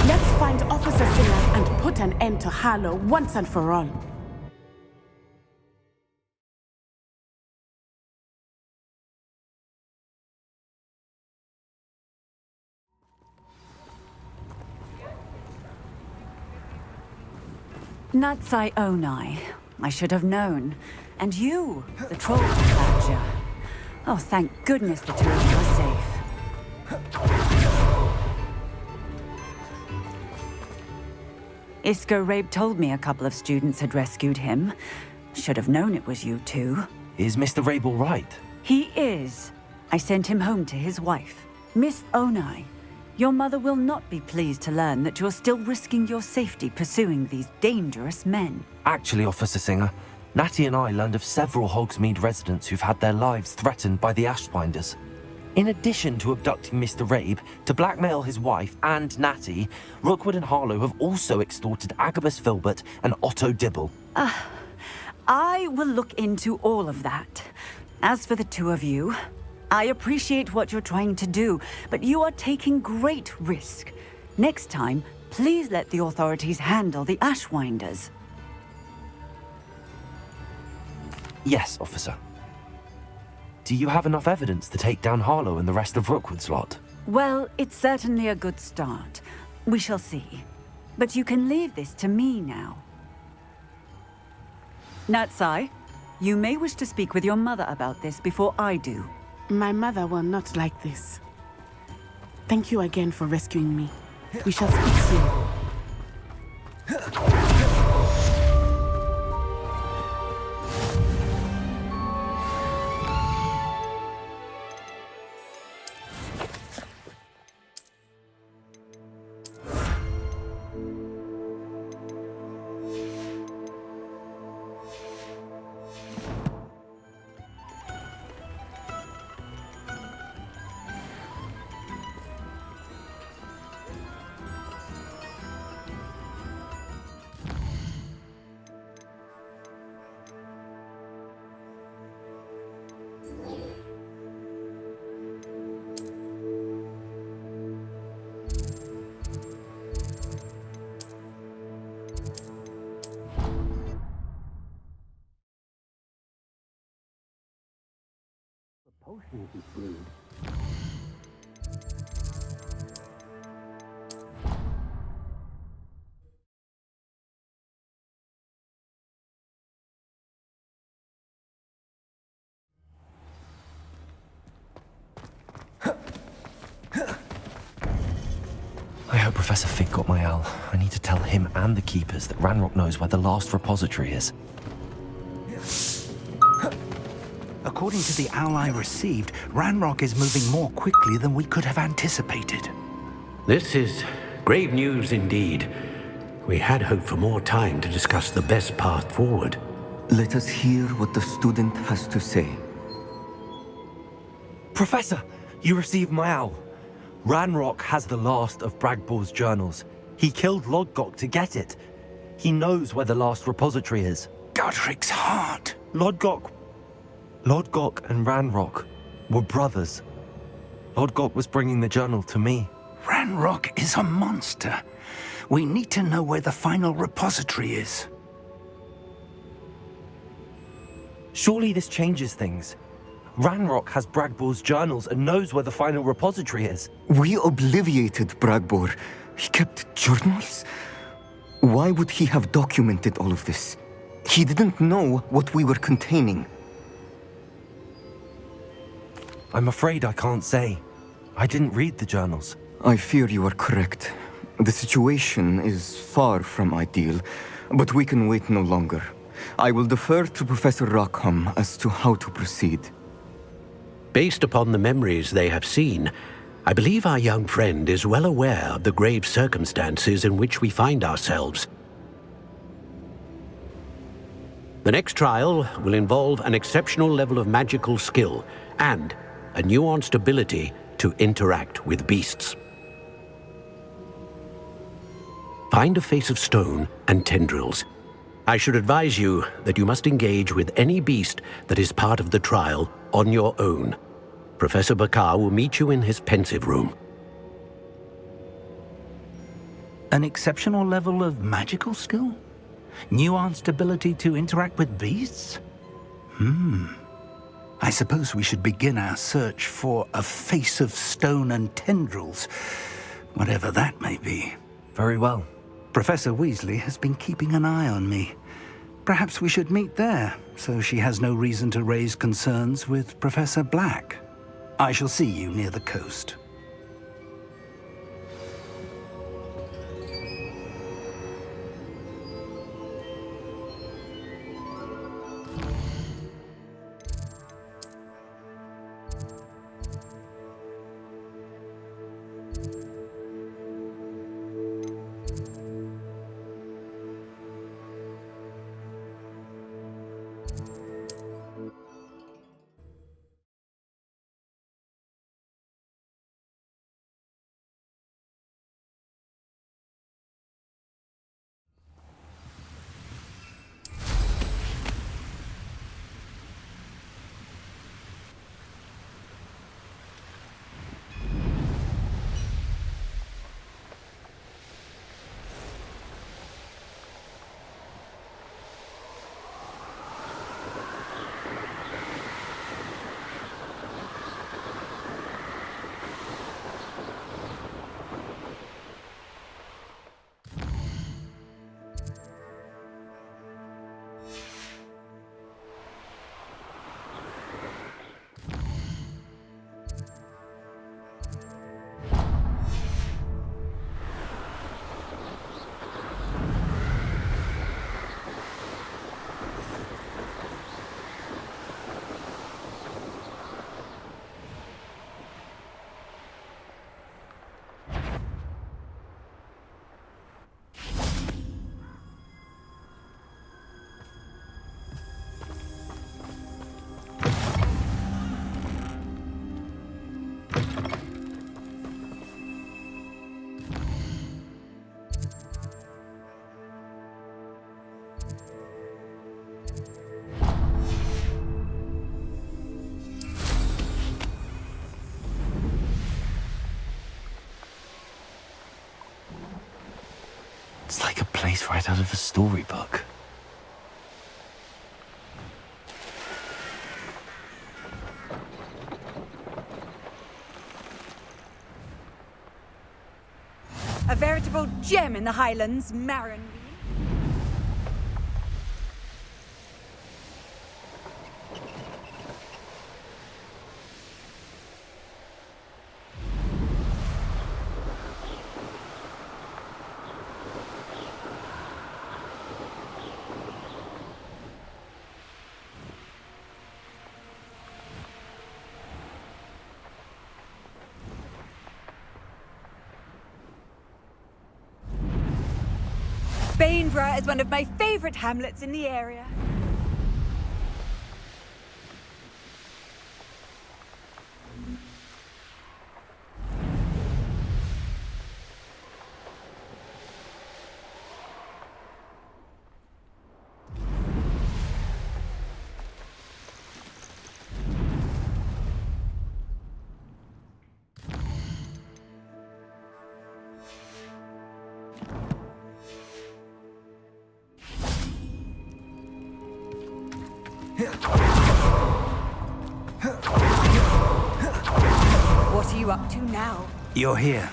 Let's find Officer Singer and put an end to Harlow once and for all. Natsai Onai. I should have known. And you, the troll badger. Oh, thank goodness the two of you are safe. Isco Rabe told me a couple of students had rescued him. Should have known it was you two. Is Mr. Rabe all right? He is. I sent him home to his wife. Miss Onai, your mother will not be pleased to learn that you're still risking your safety pursuing these dangerous men. Actually, Officer Singer, Natty and I learned of several Hogsmeade residents who've had their lives threatened by the Ashwinders. In addition to abducting Mr. Rabe to blackmail his wife and Natty, Rookwood and Harlow have also extorted Agabus Filbert and Otto Dibble. I will look into all of that. As for the two of you, I appreciate what you're trying to do, but you are taking great risk. Next time, please let the authorities handle the Ashwinders. Yes, officer. Do you have enough evidence to take down Harlow and the rest of Rookwood's lot? Well, it's certainly a good start. We shall see. But you can leave this to me now. Natsai, you may wish to speak with your mother about this before I do. My mother will not like this. Thank you again for rescuing me. We shall speak soon. Potions is brewed. I hope Professor Fig got my owl. I need to tell him and the Keepers that Ranrock knows where the last repository is. According to the owl I received, Ranrock is moving more quickly than we could have anticipated. This is grave news indeed. We had hoped for more time to discuss the best path forward. Let us hear what the student has to say. Professor, you received my owl. Ranrock has the last of Bragbor's journals. He killed Lodgok to get it. He knows where the last repository is. Godric's heart. Lodgok and Ranrock were brothers. Lodgok was bringing the journal to me. Ranrock is a monster. We need to know where the final repository is. Surely this changes things. Ranrock has Bragbor's journals and knows where the final repository is. We obliviated Bragbor. He kept journals? Why would he have documented all of this? He didn't know what we were containing. I'm afraid I can't say. I didn't read the journals. I fear you are correct. The situation is far from ideal, but we can wait no longer. I will defer to Professor Rockham as to how to proceed. Based upon the memories they have seen, I believe our young friend is well aware of the grave circumstances in which we find ourselves. The next trial will involve an exceptional level of magical skill and a nuanced ability to interact with beasts. Find a face of stone and tendrils. I should advise you that you must engage with any beast that is part of the trial on your own. Professor Bakar will meet you in his pensive room. An exceptional level of magical skill? Nuanced ability to interact with beasts? I suppose we should begin our search for a face of stone and tendrils, whatever that may be. Very well. Professor Weasley has been keeping an eye on me. Perhaps we should meet there, so she has no reason to raise concerns with Professor Black. I shall see you near the coast. It's like a place right out of a storybook. A veritable gem in the Highlands, Marin. Bainborough is one of my favorite hamlets in the area. What are you up to now? You're here.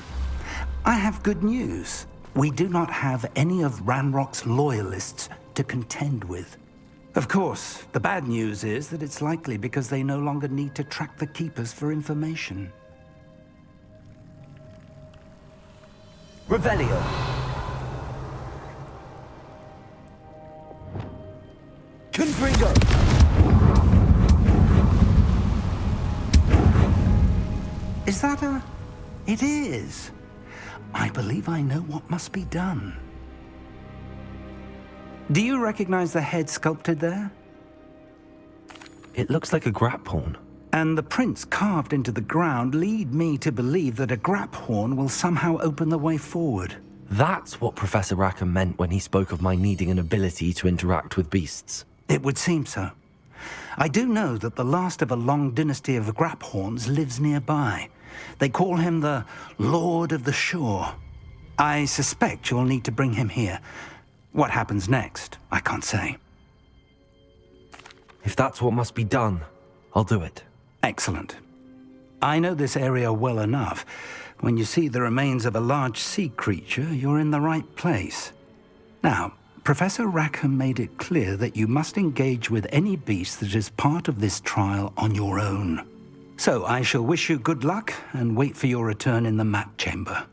I have good news. We do not have any of Ranrock's loyalists to contend with. Of course, the bad news is that it's likely because they no longer need to track the Keepers for information. Revelio. Confringo. Is that a... It is. I believe I know what must be done. Do you recognize the head sculpted there? It looks like a grat pawn. And the prints carved into the ground lead me to believe that a grap horn will somehow open the way forward. That's what Professor Rackham meant when he spoke of my needing an ability to interact with beasts. It would seem so. I do know that the last of a long dynasty of grap horns lives nearby. They call him the Lord of the Shore. I suspect you'll need to bring him here. What happens next, I can't say. If that's what must be done, I'll do it. Excellent. I know this area well enough. When you see the remains of a large sea creature, you're in the right place. Now, Professor Rackham made it clear that you must engage with any beast that is part of this trial on your own. So I shall wish you good luck and wait for your return in the map chamber.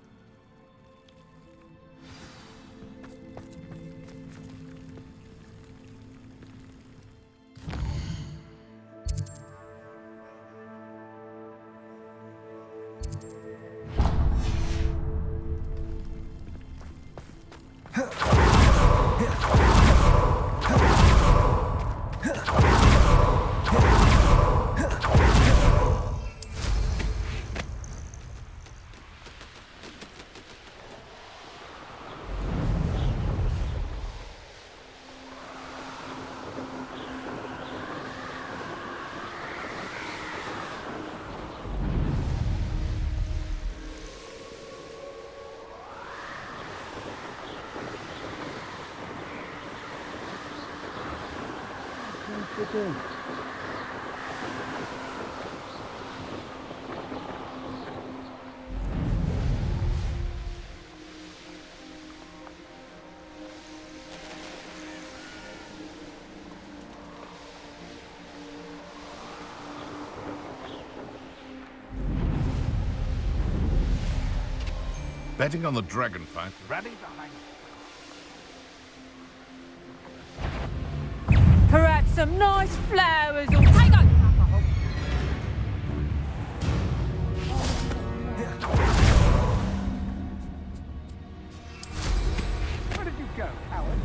Betting on the dragon fight, rallying behind. Perhaps some nice flowers or take on. Where did you go, Howard?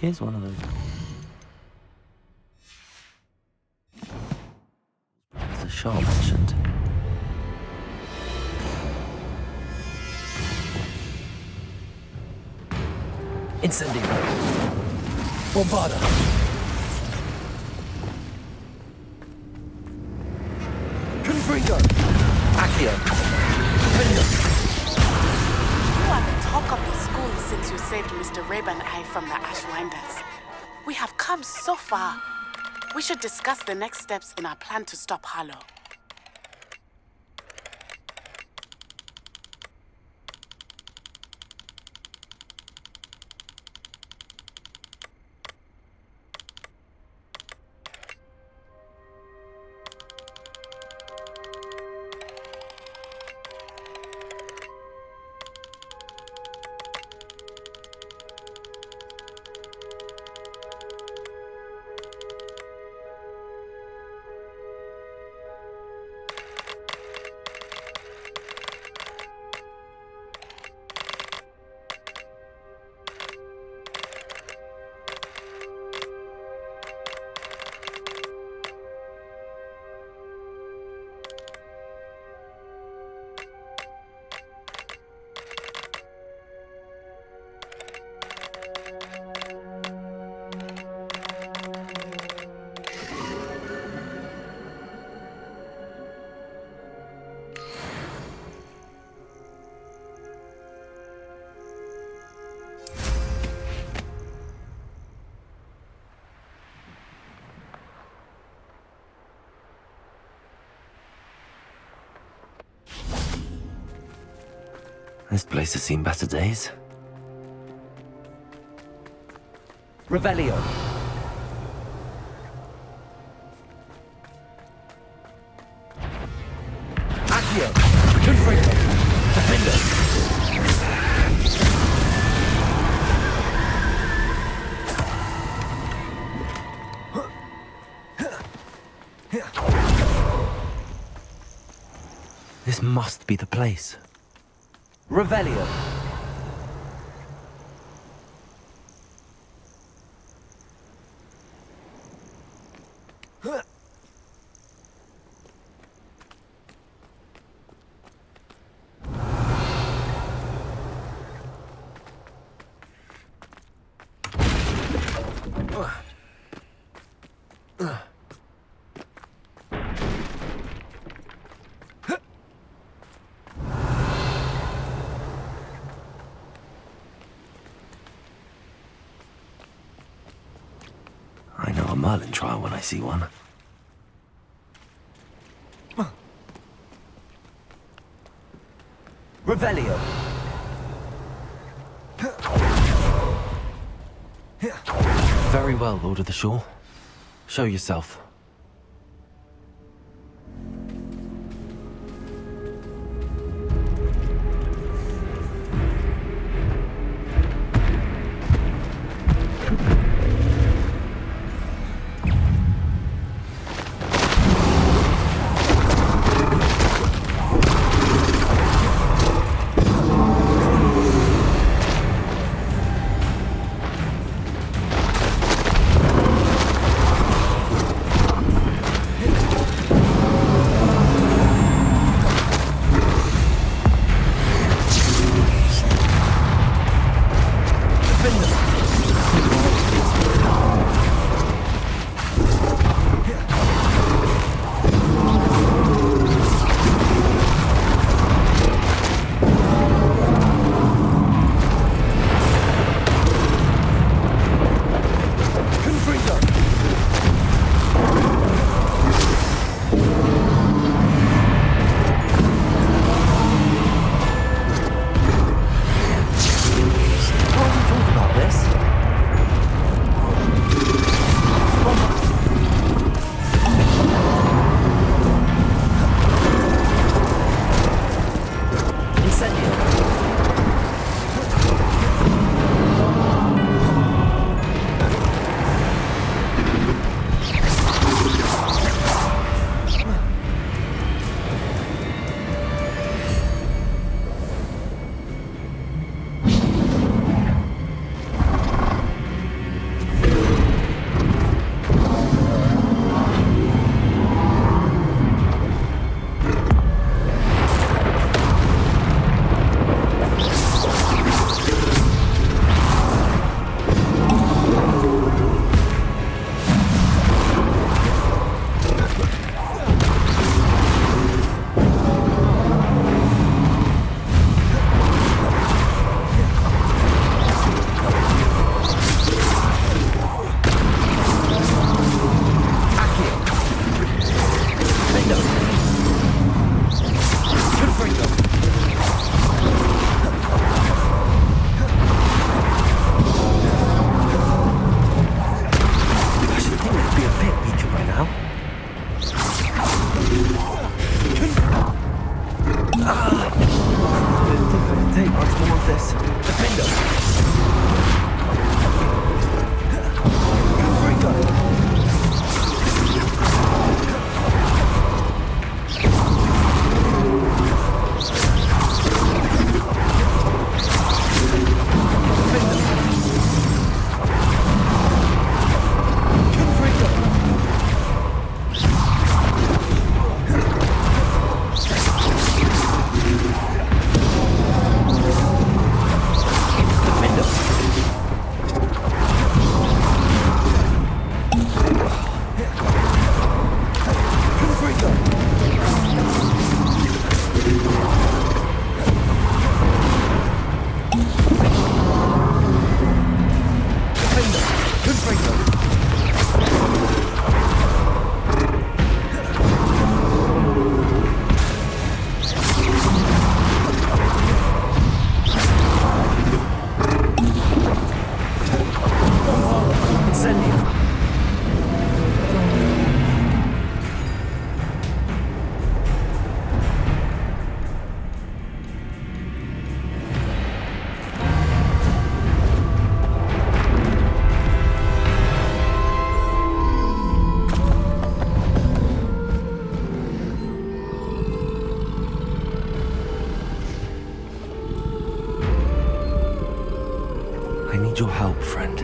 Here's one of those. The Shah mentioned. Incendiary. Bombarda. Confringo. Accio. Defender. You are the talk of the school since you saved Mr. Rabe and I from the Ashwinders. We have come so far. We should discuss the next steps in our plan to stop Harlow. This place has seen better days. Revelio. Accio. Confringo. Defender. This must be the place. Revelio. I know a Merlin trial when I see one. Revelio. Very well, Lord of the Shore. Show yourself. Your help, friend.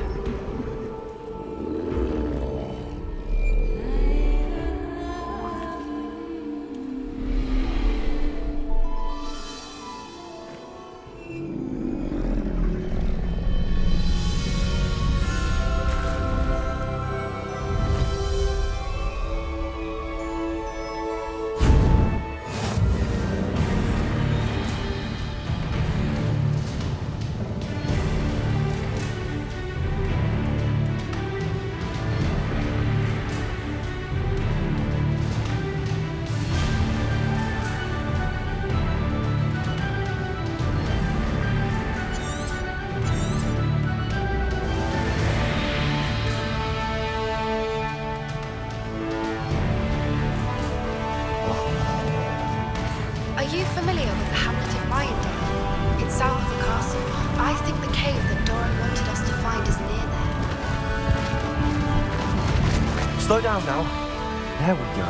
Slow down now. There we go.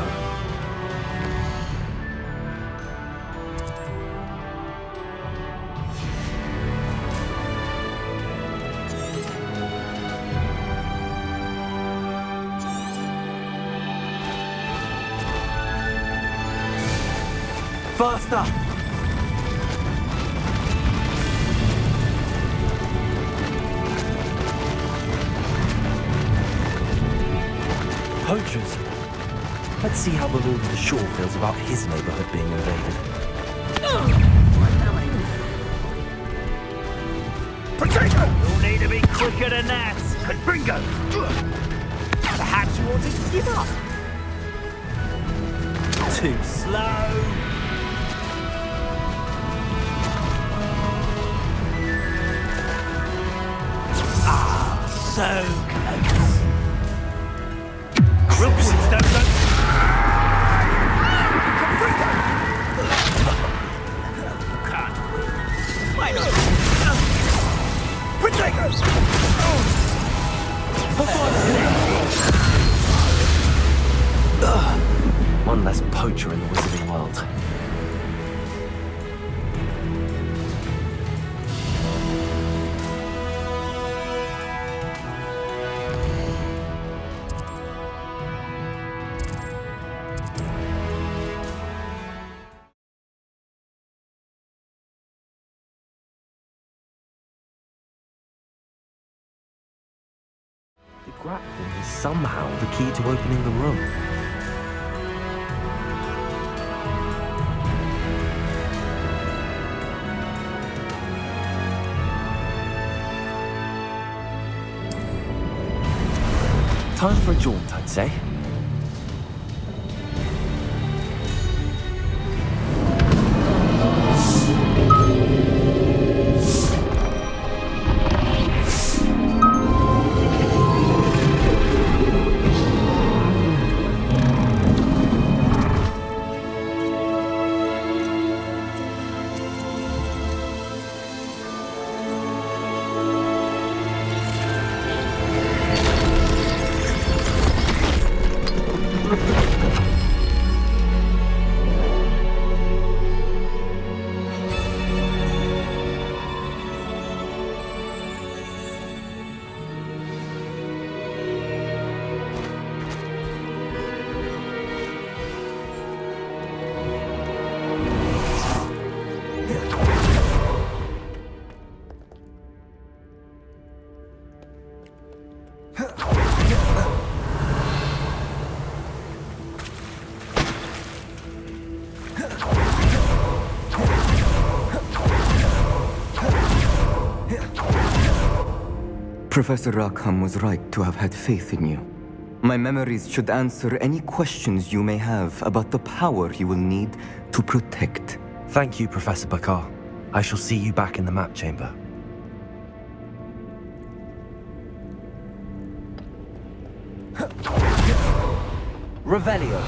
Faster! Poachers. Let's see how the Lord of the Shore feels about his neighborhood being invaded. Potato! You'll need to be quicker than that. Bingo! Perhaps you want to give up? Too slow. So close. Rookwood don't go. Can't win. Why not? Potatoes! One less poacher in the wizarding world. The grappling is somehow the key to opening the room. Time for a jaunt, I'd say. Professor Rackham was right to have had faith in you. My memories should answer any questions you may have about the power you will need to protect. Thank you, Professor Bakar. I shall see you back in the map chamber. Revelio.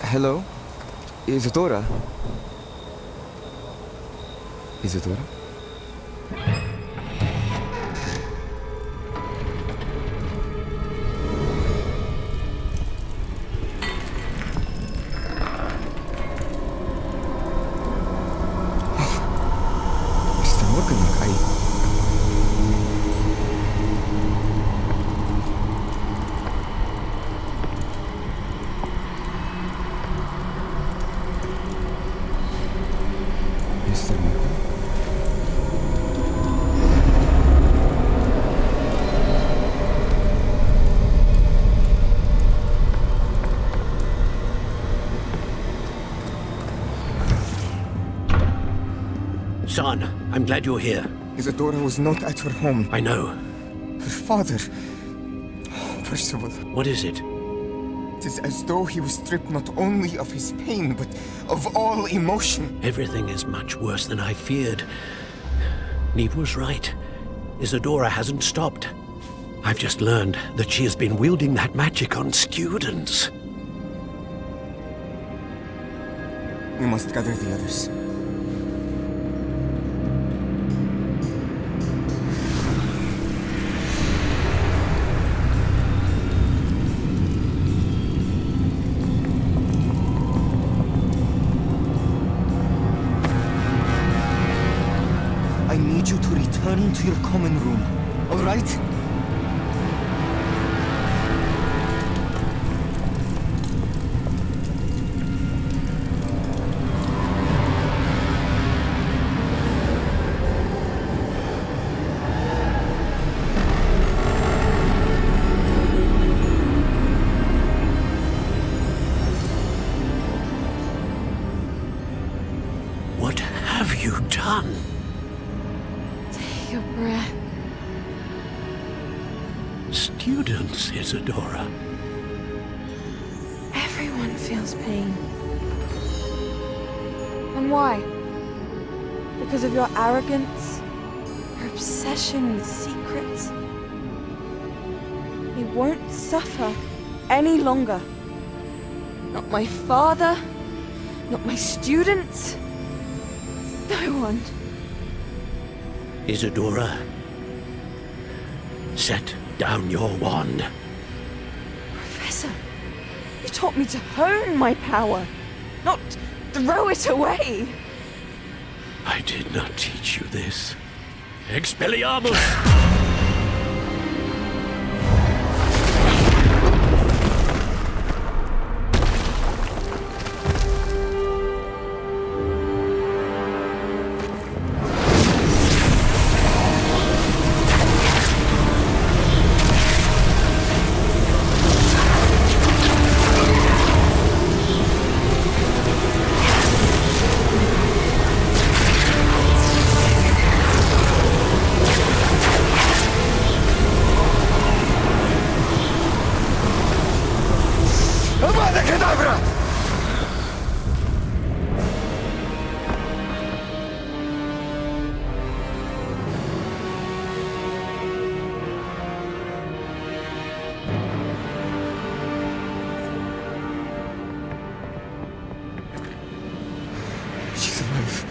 Hello? Isadora? Isadora? Mr. Morgan, son. I'm glad you're here. Isadora was not at her home. I know. Her father... Oh, Percival. What is it? It is as though he was stripped not only of his pain, but of all emotion. Everything is much worse than I feared. Neve was right. Isadora hasn't stopped. I've just learned that she has been wielding that magic on students. We must gather the others. I need you to return to your common room, all right? What have you done? Take a breath. Students, Isadora. Everyone feels pain. And why? Because of your arrogance? Your obsession with secrets? He won't suffer any longer. Not my father, not my students, no one. Isadora, set down your wand. Professor, you taught me to hone my power, not throw it away. I did not teach you this. Expelliarmus! Avada Kedavra! She's alive.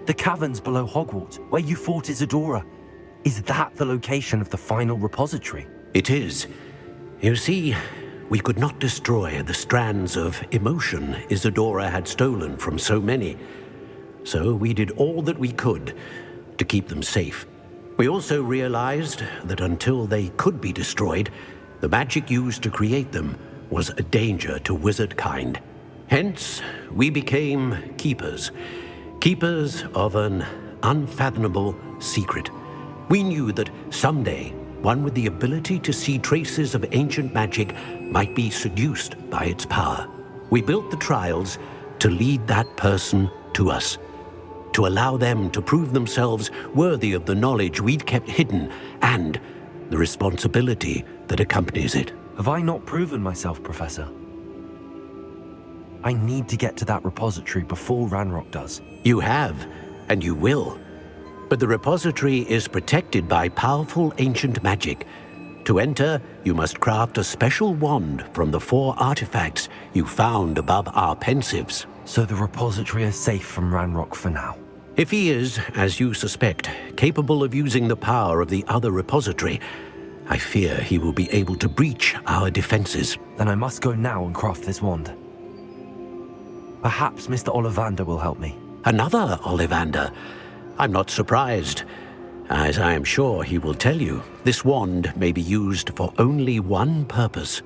The caverns below Hogwarts, where you fought Isadora. Is that the location of the final repository? It is. You see, we could not destroy the strands of emotion Isadora had stolen from so many. So we did all that we could to keep them safe. We also realized that until they could be destroyed, the magic used to create them was a danger to wizard kind. Hence, we became keepers. Keepers of an unfathomable secret. We knew that someday, one with the ability to see traces of ancient magic might be seduced by its power. We built the trials to lead that person to us, to allow them to prove themselves worthy of the knowledge we'd kept hidden and the responsibility that accompanies it. Have I not proven myself, Professor? I need to get to that repository before Ranrock does. You have, and you will. But the repository is protected by powerful ancient magic. To enter, you must craft a special wand from the 4 artifacts you found above our pensives. So the repository is safe from Ranrock for now. If he is, as you suspect, capable of using the power of the other repository, I fear he will be able to breach our defenses. Then I must go now and craft this wand. Perhaps Mr. Ollivander will help me. Another Ollivander? I'm not surprised. As I am sure he will tell you, this wand may be used for only one purpose.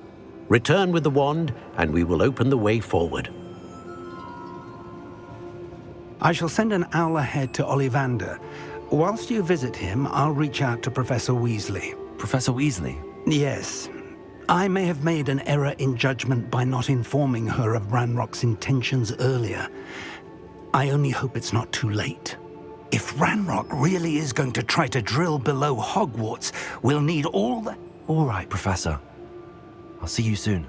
Return with the wand, and we will open the way forward. I shall send an owl ahead to Ollivander. Whilst you visit him, I'll reach out to Professor Weasley. Professor Weasley? Yes. I may have made an error in judgment by not informing her of Ranrock's intentions earlier. I only hope it's not too late. If Ranrock really is going to try to drill below Hogwarts, we'll need all the... All right, Professor. I'll see you soon.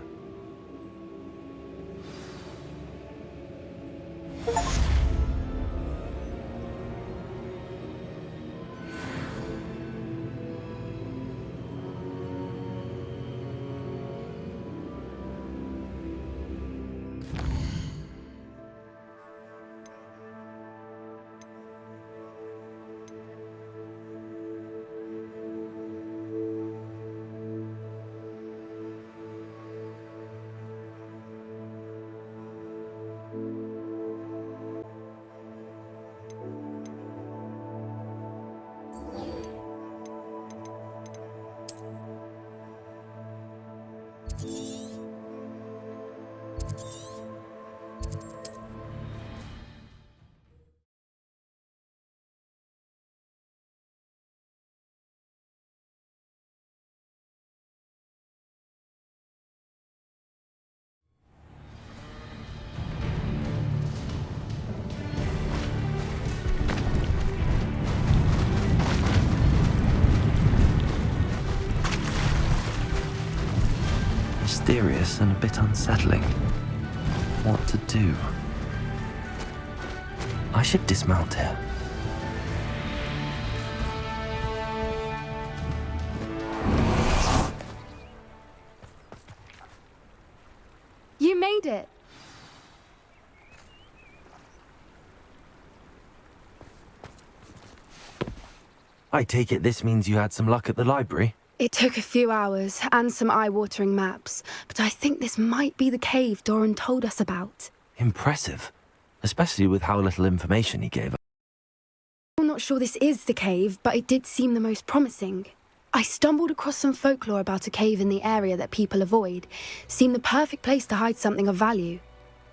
Mysterious and a bit unsettling. What to do? I should dismount here. You made it! I take it this means you had some luck at the library? It took a few hours and some eye-watering maps, but I think this might be the cave Doran told us about. Impressive, especially with how little information he gave us. I'm not sure this is the cave, but it did seem the most promising. I stumbled across some folklore about a cave in the area that people avoid. Seemed the perfect place to hide something of value.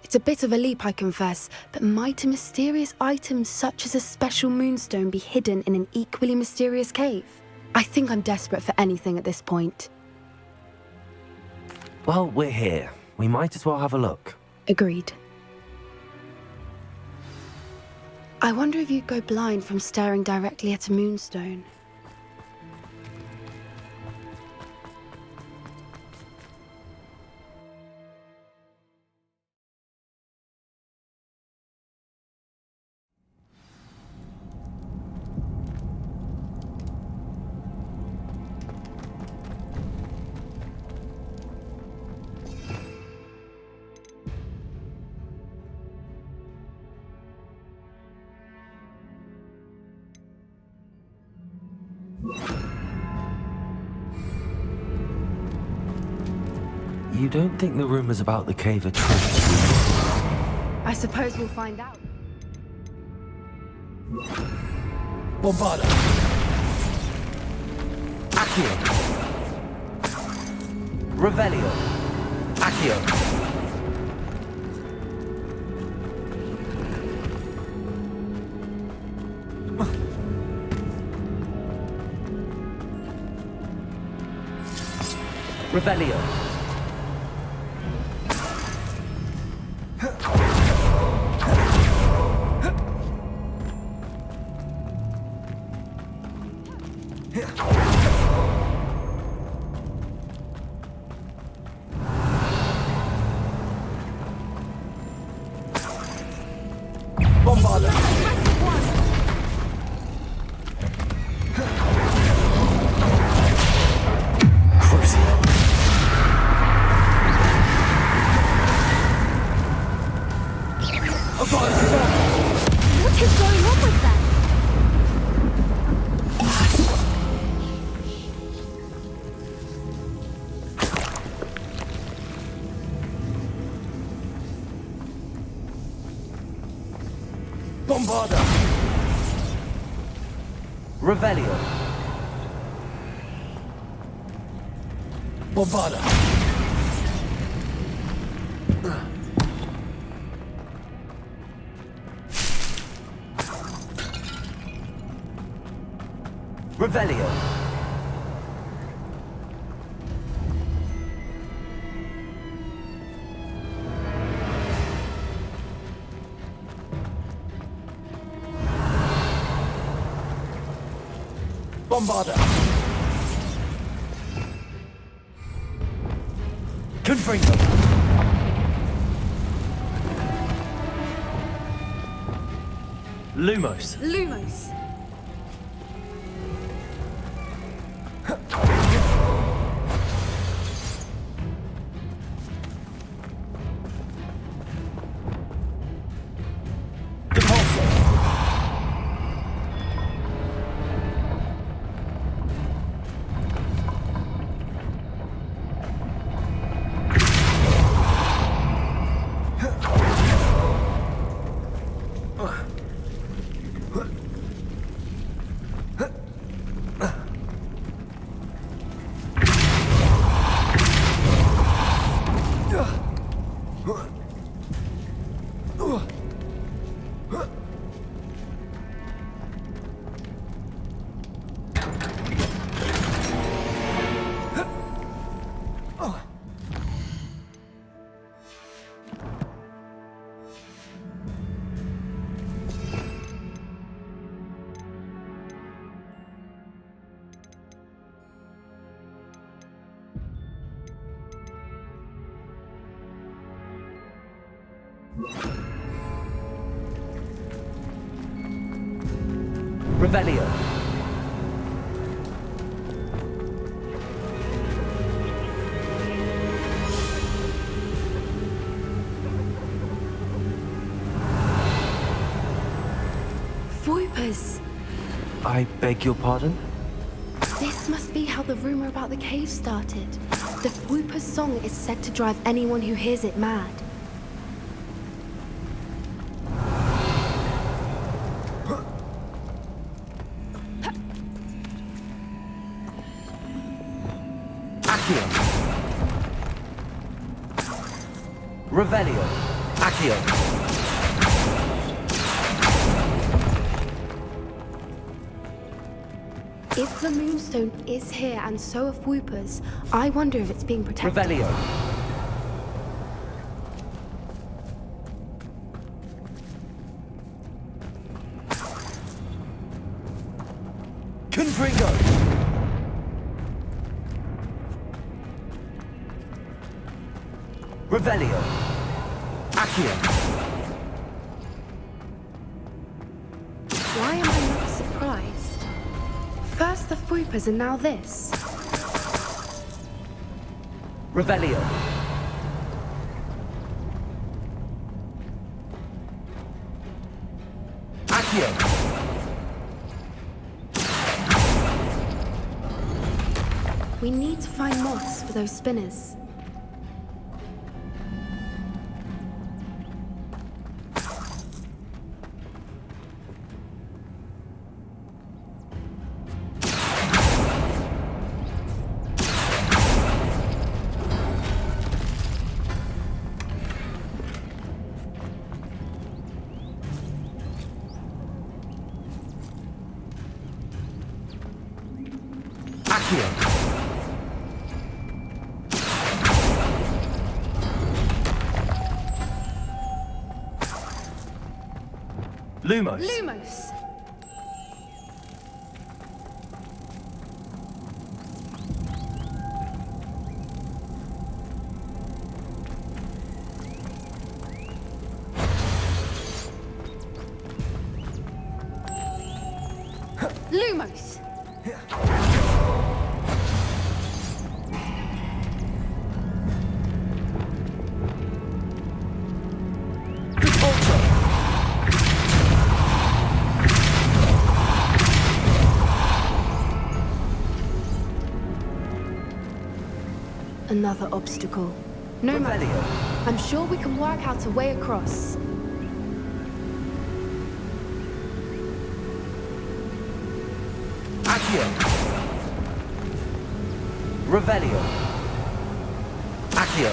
It's a bit of a leap, I confess, but might a mysterious item such as a special moonstone be hidden in an equally mysterious cave? I think I'm desperate for anything at this point. Well, we're here. We might as well have a look. Agreed. I wonder if you'd go blind from staring directly at a moonstone. You don't think the rumors about the cave are true? I suppose we'll find out. Bombarda. Accio. Revelio. Accio. Revelio. What is going on with them? Bombarda! Revelio! Bombarda! Revelio! Bombarda! Confringo! Lumos. Lumos. Revelio! Voipers. I beg your pardon? This must be how the rumor about the cave started. The Voiper's song is said to drive anyone who hears it mad. Revelio! Accio! If the Moonstone is here and so are Voipers, I wonder if it's being protected. Revelio! Confringo! Revelio! Accio! Why am I not surprised? First the Voipers and now this. Revelio! Accio! We need to find moths for those spinners. Lumos. Lumos. Lumos. Ultra! Another obstacle. No matter. I'm sure we can work out a way across. Accio. Revelio. Accio.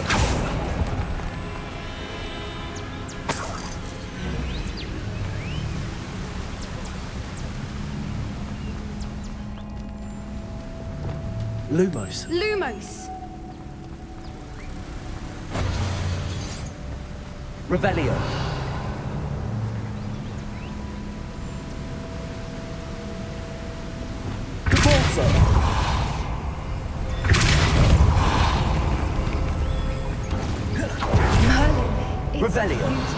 Lumos. Lumos! Revelio. Corsair. Merlin, it's Revelio. beautiful.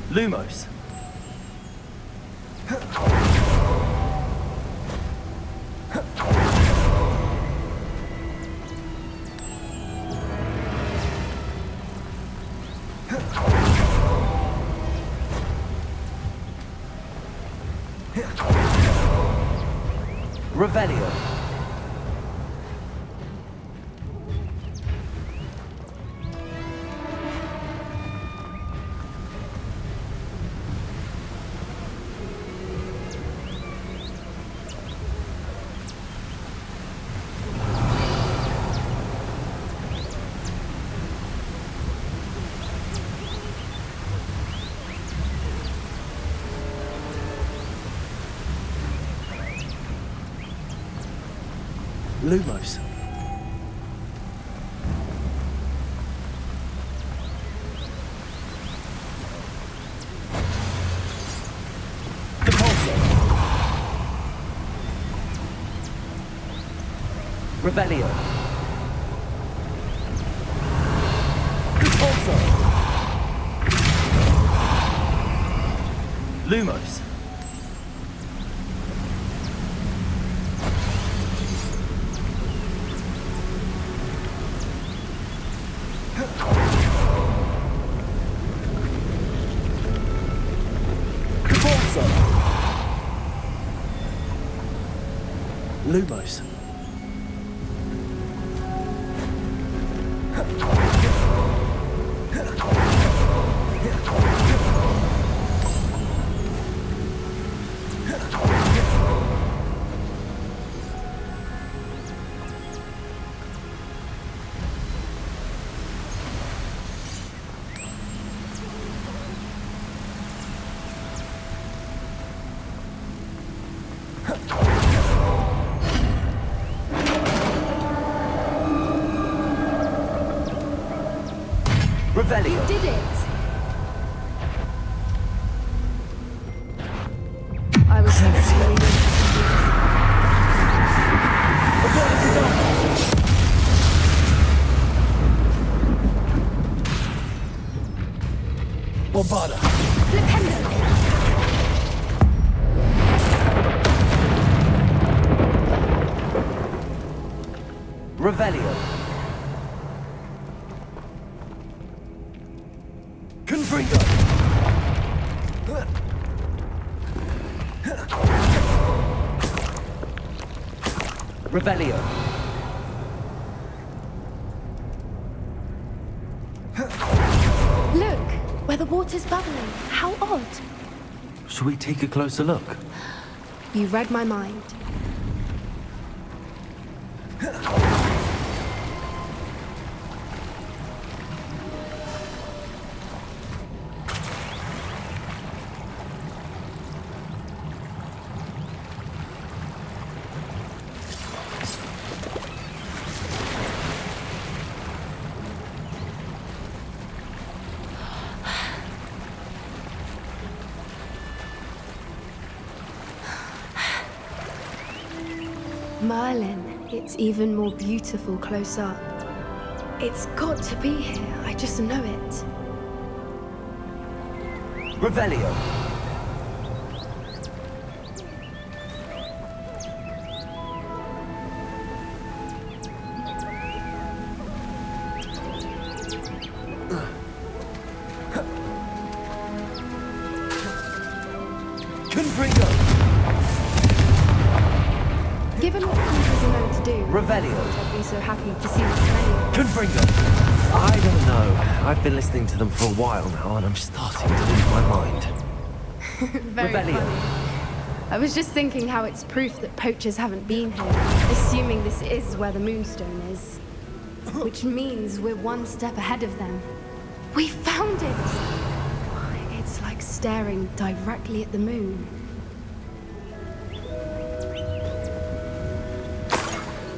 Lumos. Revelio. Lumos. Revelio. Corsair. Lumos. Lumos. Revelio. You did it! I was Avada. Revelio. Confringo. Revelio. Look, where the water's bubbling. How odd. Shall we take a closer look? You read my mind. Merlin, it's even more beautiful close up. It's got to be here, I just know it. Revelio. Confringo! Given what creatures are known to do, Revelio! I'd be so happy to see this many. Confringo! I don't know. I've been listening to them for a while now, and I'm starting to lose my mind. Very Revelio. funny. I was just thinking how it's proof that poachers haven't been here, assuming this is where the Moonstone is. Which means we're one step ahead of them. We found it! It's like staring directly at the moon.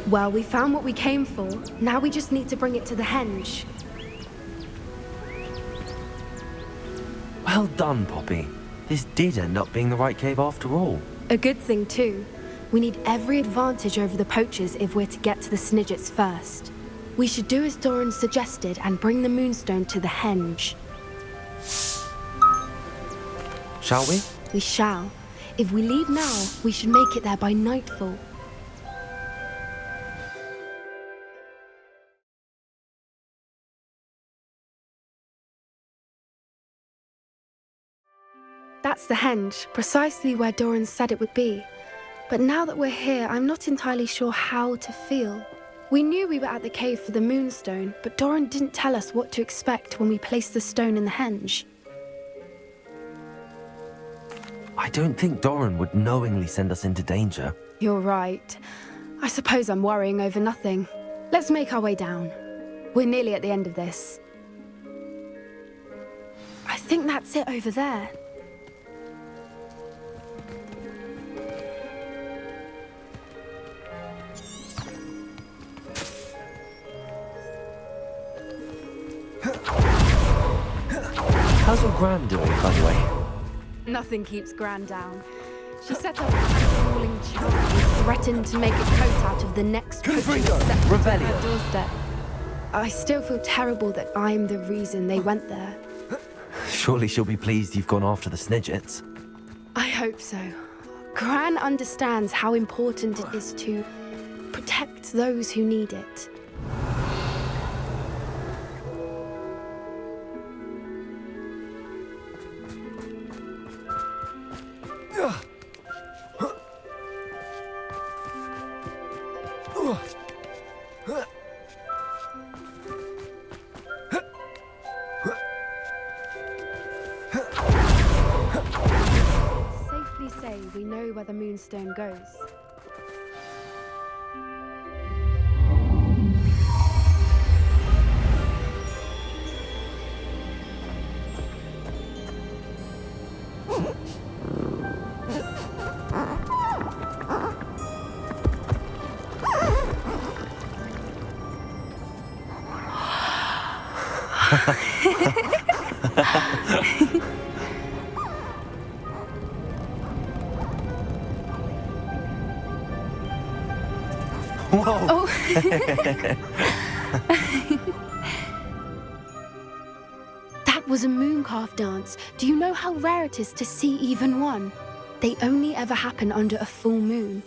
Well, we found what we came for. Now we just need to bring it to the henge. Well done, Poppy. This did end up being the right cave after all. A good thing, too. We need every advantage over the poachers if we're to get to the Snidgets first. We should do as Doran suggested and bring the Moonstone to the henge. Shall we? We shall. If we leave now, we should make it there by nightfall. That's the henge, precisely where Doran said it would be. But now that we're here, I'm not entirely sure how to feel. We knew we were at the cave for the Moonstone, but Doran didn't tell us what to expect when we placed the stone in the henge. I don't think Doran would knowingly send us into danger. You're right. I suppose I'm worrying over nothing. Let's make our way down. We're nearly at the end of this. I think that's it over there. How's your Gran doing, by the way? Nothing keeps Gran down. She set up a falling charm and threatened to make a coat out of the next poacher that set foot on her doorstep. I still feel terrible that I'm the reason they went there. Surely she'll be pleased you've gone after the Snidgets. I hope so. Gran understands how important it is to protect those who need it. Safely say we know where the Moonstone goes. Whoa! Oh. That was a mooncalf dance. Do you know how rare it is to see even one? They only ever happen under a full moon.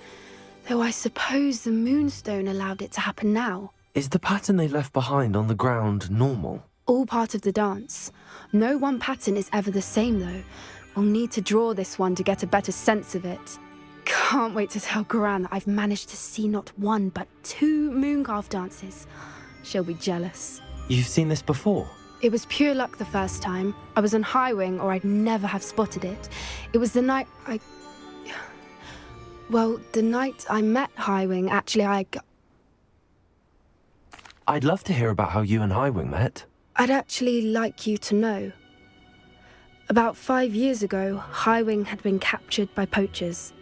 Though I suppose the Moonstone allowed it to happen now. Is the pattern they left behind on the ground normal? All part of the dance. No one pattern is ever the same, though. We'll need to draw this one to get a better sense of it. Can't wait to tell Gran that I've managed to see not one, but 2 mooncalf dances. She'll be jealous. You've seen this before? It was pure luck the first time. I was on Highwing, or I'd never have spotted it. It was the night Well, the night I met Highwing, actually, I'd love to hear about how you and Highwing met. I'd actually like you to know. About 5 years ago, Highwing had been captured by poachers.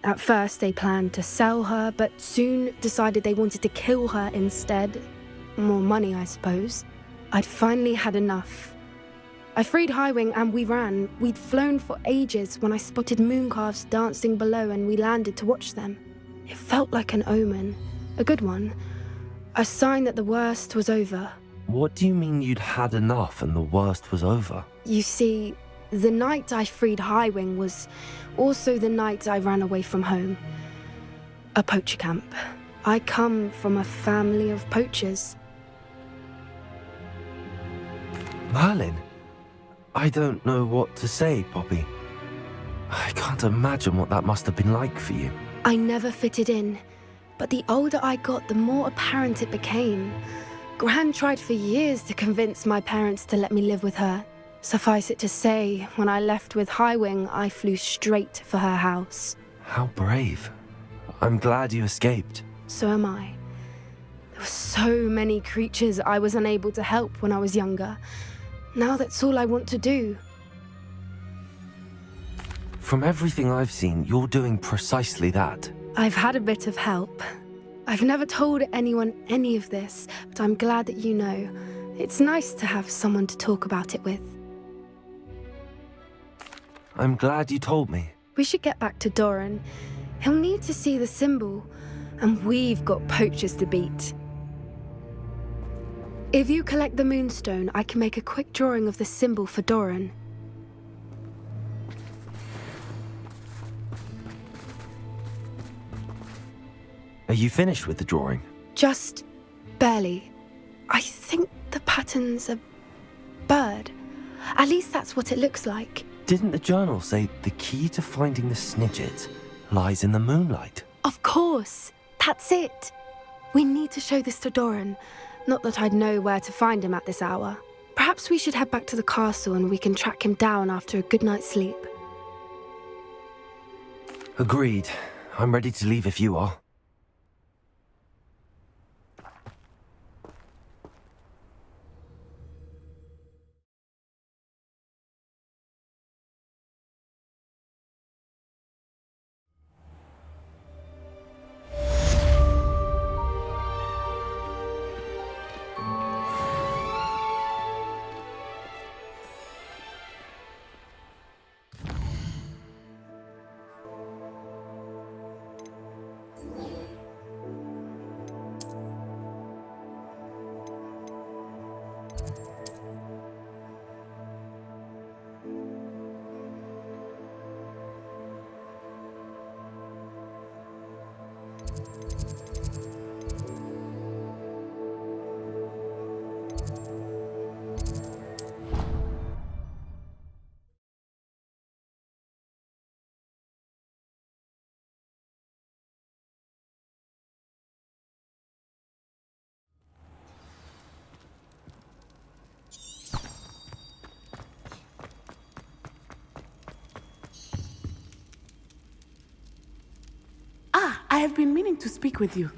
At first, they planned to sell her, but soon decided they wanted to kill her instead. More money, I suppose. I'd finally had enough. I freed Highwing and we ran. We'd flown for ages when I spotted mooncalves dancing below and we landed to watch them. It felt like an omen. A good one. A sign that the worst was over. What do you mean you'd had enough and the worst was over? You see, the night I freed Highwing was also the night I ran away from home. A poacher camp. I come from a family of poachers. Merlin? I don't know what to say, Poppy. I can't imagine what that must have been like for you. I never fitted in, but the older I got, the more apparent it became. Gran tried for years to convince my parents to let me live with her. Suffice it to say, when I left with Highwing, I flew straight for her house. How brave. I'm glad you escaped. So am I. There were so many creatures I was unable to help when I was younger. Now that's all I want to do. From everything I've seen, you're doing precisely that. I've had a bit of help. I've never told anyone any of this, but I'm glad that you know. It's nice to have someone to talk about it with. I'm glad you told me. We should get back to Doran. He'll need to see the symbol, and we've got poachers to beat. If you collect the Moonstone, I can make a quick drawing of the symbol for Doran. Are you finished with the drawing? Just barely. I think the pattern's a bird. At least that's what it looks like. Didn't the journal say the key to finding the Snidget lies in the moonlight? Of course. That's it. We need to show this to Doran. Not that I'd know where to find him at this hour. Perhaps we should head back to the castle and we can track him down after a good night's sleep. Agreed. I'm ready to leave if you are. I have been meaning to speak with you.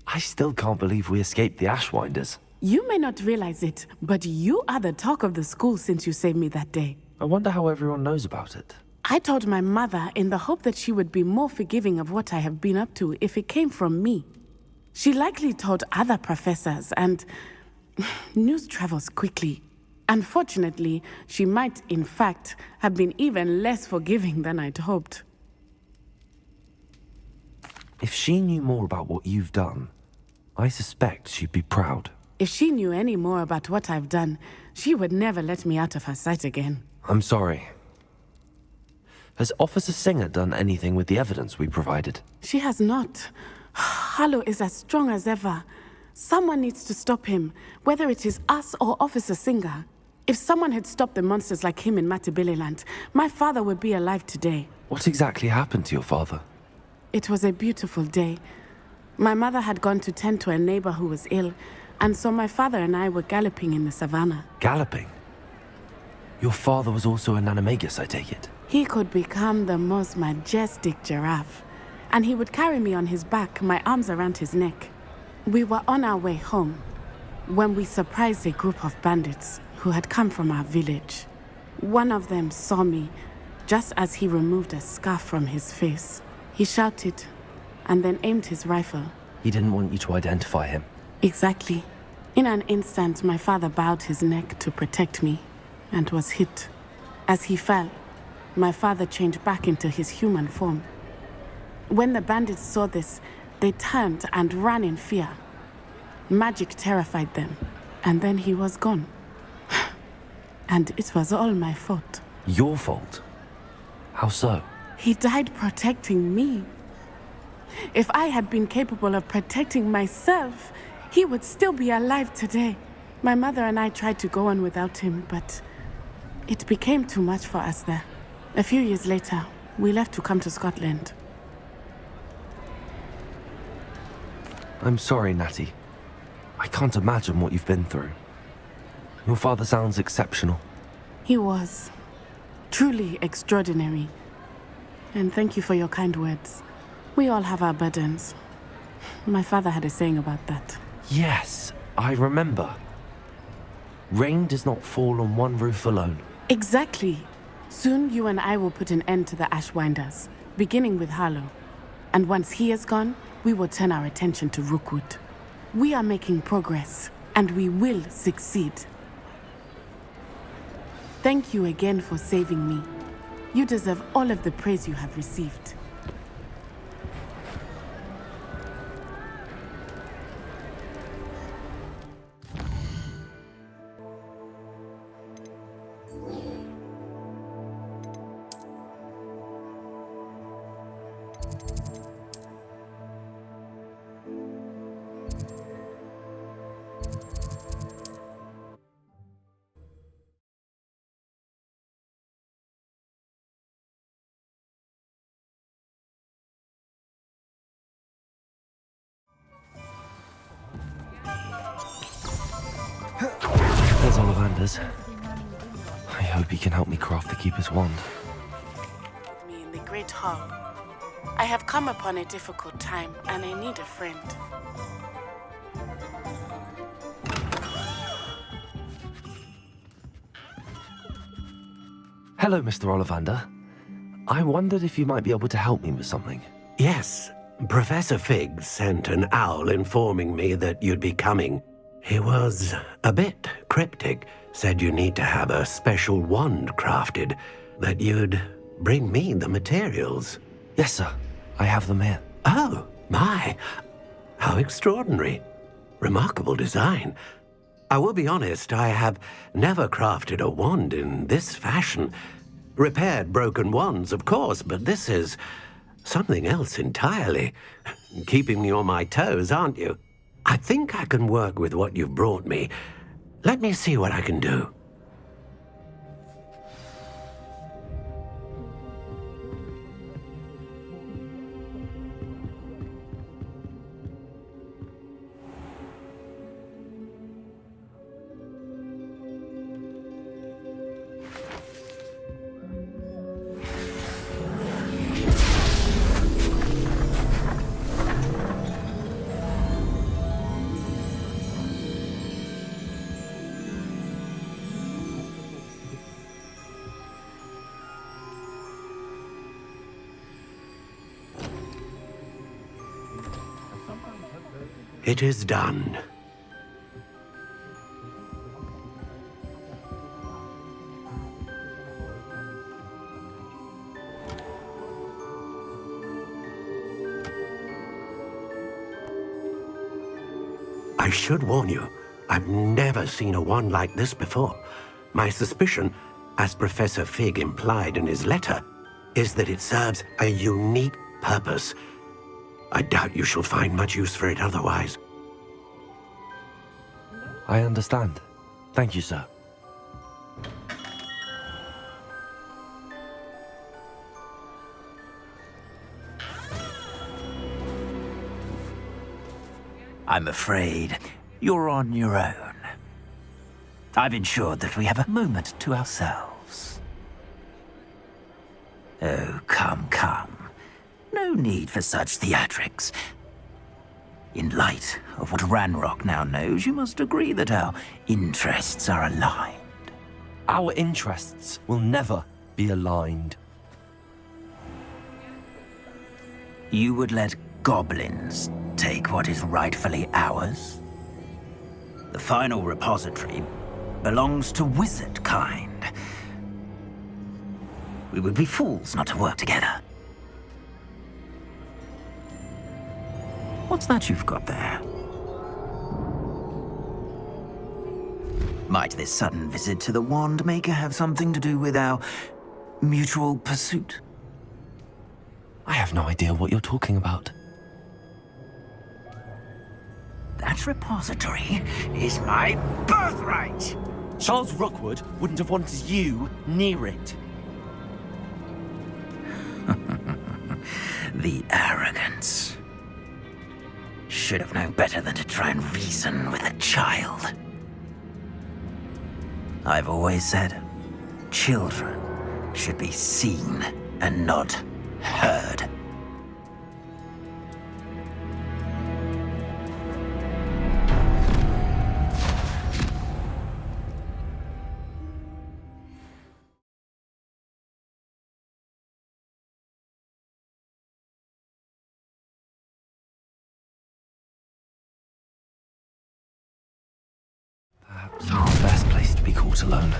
I still can't believe we escaped the Ashwinders. You may not realize it, but you are the talk of the school since you saved me that day. I wonder how everyone knows about it. I told my mother in the hope that she would be more forgiving of what I have been up to if it came from me. She likely told other professors, and news travels quickly. Unfortunately, she might, in fact, have been even less forgiving than I'd hoped. If she knew more about what you've done, I suspect she'd be proud. If she knew any more about what I've done, she would never let me out of her sight again. I'm sorry. Has Officer Singer done anything with the evidence we provided? She has not. Harlow is as strong as ever. Someone needs to stop him, whether it is us or Officer Singer. If someone had stopped the monsters like him in Matabeleland, my father would be alive today. What exactly happened to your father? It was a beautiful day. My mother had gone to tend to a neighbor who was ill, and so my father and I were galloping in the savannah. Galloping? Your father was also an animagus, I take it? He could become the most majestic giraffe, and he would carry me on his back, my arms around his neck. We were on our way home when we surprised a group of bandits who had come from our village. One of them saw me just as he removed a scarf from his face. He shouted and then aimed his rifle. He didn't want you to identify him. Exactly. In an instant, my father bowed his neck to protect me and was hit. As he fell, my father changed back into his human form. When the bandits saw this, they turned and ran in fear. Magic terrified them, and then he was gone. And it was all my fault. Your fault? How so? He died protecting me. If I had been capable of protecting myself, he would still be alive today. My mother and I tried to go on without him, but it became too much for us there. A few years later, we left to come to Scotland. I'm sorry, Natty. I can't imagine what you've been through. Your father sounds exceptional. He was truly extraordinary. And thank you for your kind words. We all have our burdens. My father had a saying about that. Yes, I remember. Rain does not fall on one roof alone. Exactly. Soon you and I will put an end to the Ashwinders, beginning with Harlow. And once he is gone, we will turn our attention to Rookwood. We are making progress, and we will succeed. Thank you again for saving me. You deserve all of the praise you have received. There's Ollivander's. I hope he can help me craft the Keeper's wand. With me in the Great Hall. I have come upon a difficult time, and I need a friend. Hello, Mr. Ollivander. I wondered if you might be able to help me with something. Yes, Professor Fig sent an owl informing me that you'd be coming. He was a bit cryptic, said you need to have a special wand crafted, that you'd bring me the materials. Yes, sir. I have them here. Oh, my. How extraordinary. Remarkable design. I will be honest, I have never crafted a wand in this fashion. Repaired broken wands, of course, but this is something else entirely. Keeping me on my toes, aren't you? I think I can work with what you've brought me. Let me see what I can do. It is done. I should warn you, I've never seen a wand like this before. My suspicion, as Professor Fig implied in his letter, is that it serves a unique purpose. I doubt you shall find much use for it otherwise. I understand. Thank you, sir. I'm afraid you're on your own. I've ensured that we have a moment to ourselves. Oh, come, come. No need for such theatrics. In light of what Ranrock now knows, you must agree that our interests are aligned. Our interests will never be aligned. You would let goblins take what is rightfully ours? The final repository belongs to wizard kind. We would be fools not to work together. What's that you've got there? Might this sudden visit to the Wand Maker have something to do with our mutual pursuit? I have no idea what you're talking about. That repository is my birthright! Charles Rookwood wouldn't have wanted you near it. The arrogance. Should have known better than to try and reason with a child. I've always said, children should be seen and not heard. Perhaps our best place to be caught alone.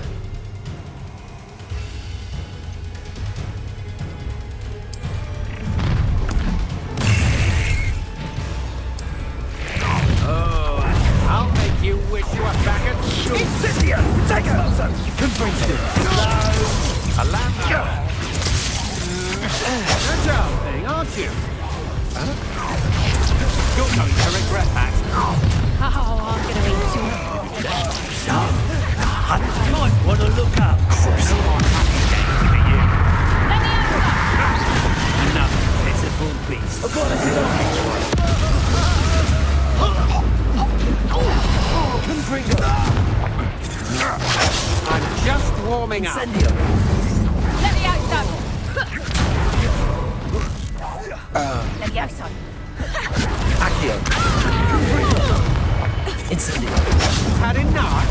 Oh, I'll make you wish you were back at school. Incendio! Take it! Confronted. A lamp. You're jumping, aren't you? You're going to regret that. Oh, I'm gonna eat you. I might want to look up. Another pitiful beast. I'm just warming up. Let me out, son. Let me out, son. Accio. Incendio. Had enough?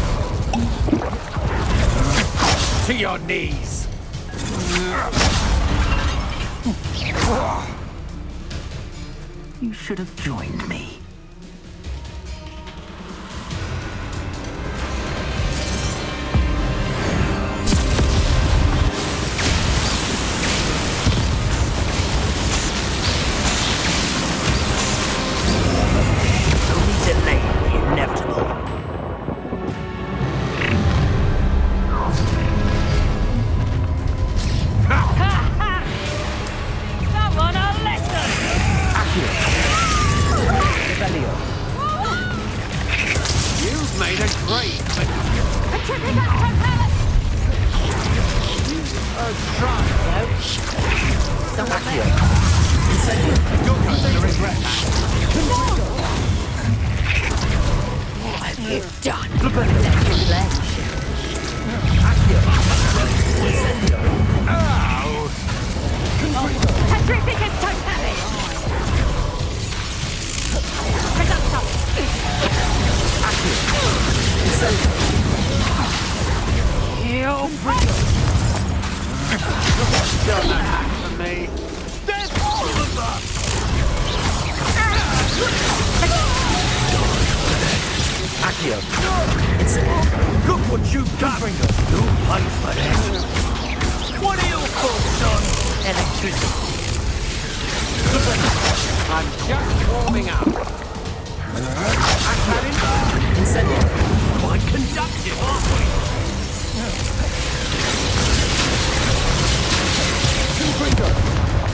To your knees. You should have joined me. Only delay the inevitable. Someone a lesson. You've made a great You're going to regret that. What have you done? Petrificus totalis! Pick up top! You done that for me. There's all of them! Accio. Look what you've done! You paid for that. What are your thoughts on electricity? I'm just warming up. Incendio. Quite conductive, aren't we? Confringo.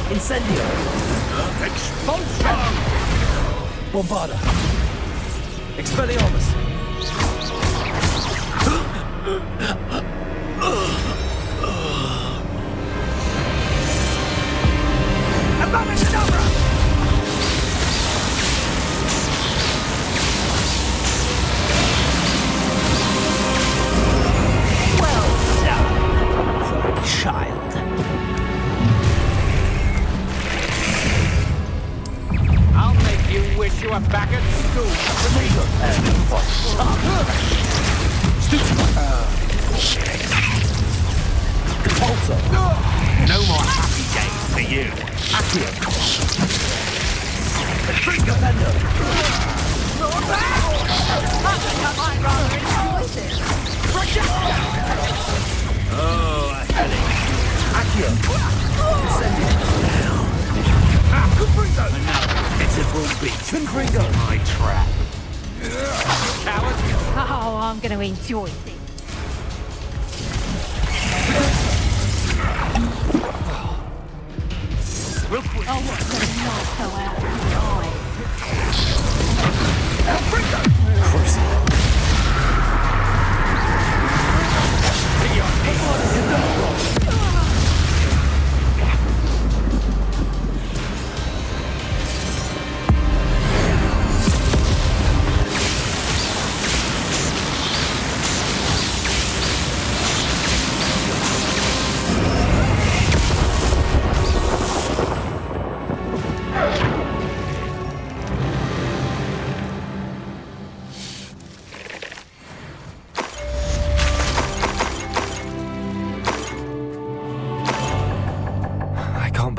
Incendio. Expulsion! Bombarda. Expelliarmus. Avada Kedavra! Well done for a child. I'll make you wish you were back at school. No more happy days for you. Accio. Trigger Bender. Oh, Accio. Incendio. Confringo. Another pitiful beast. Confringo. My trap. Coward. Oh, I'm gonna enjoy this. Oh, what a nice go out of his eyes.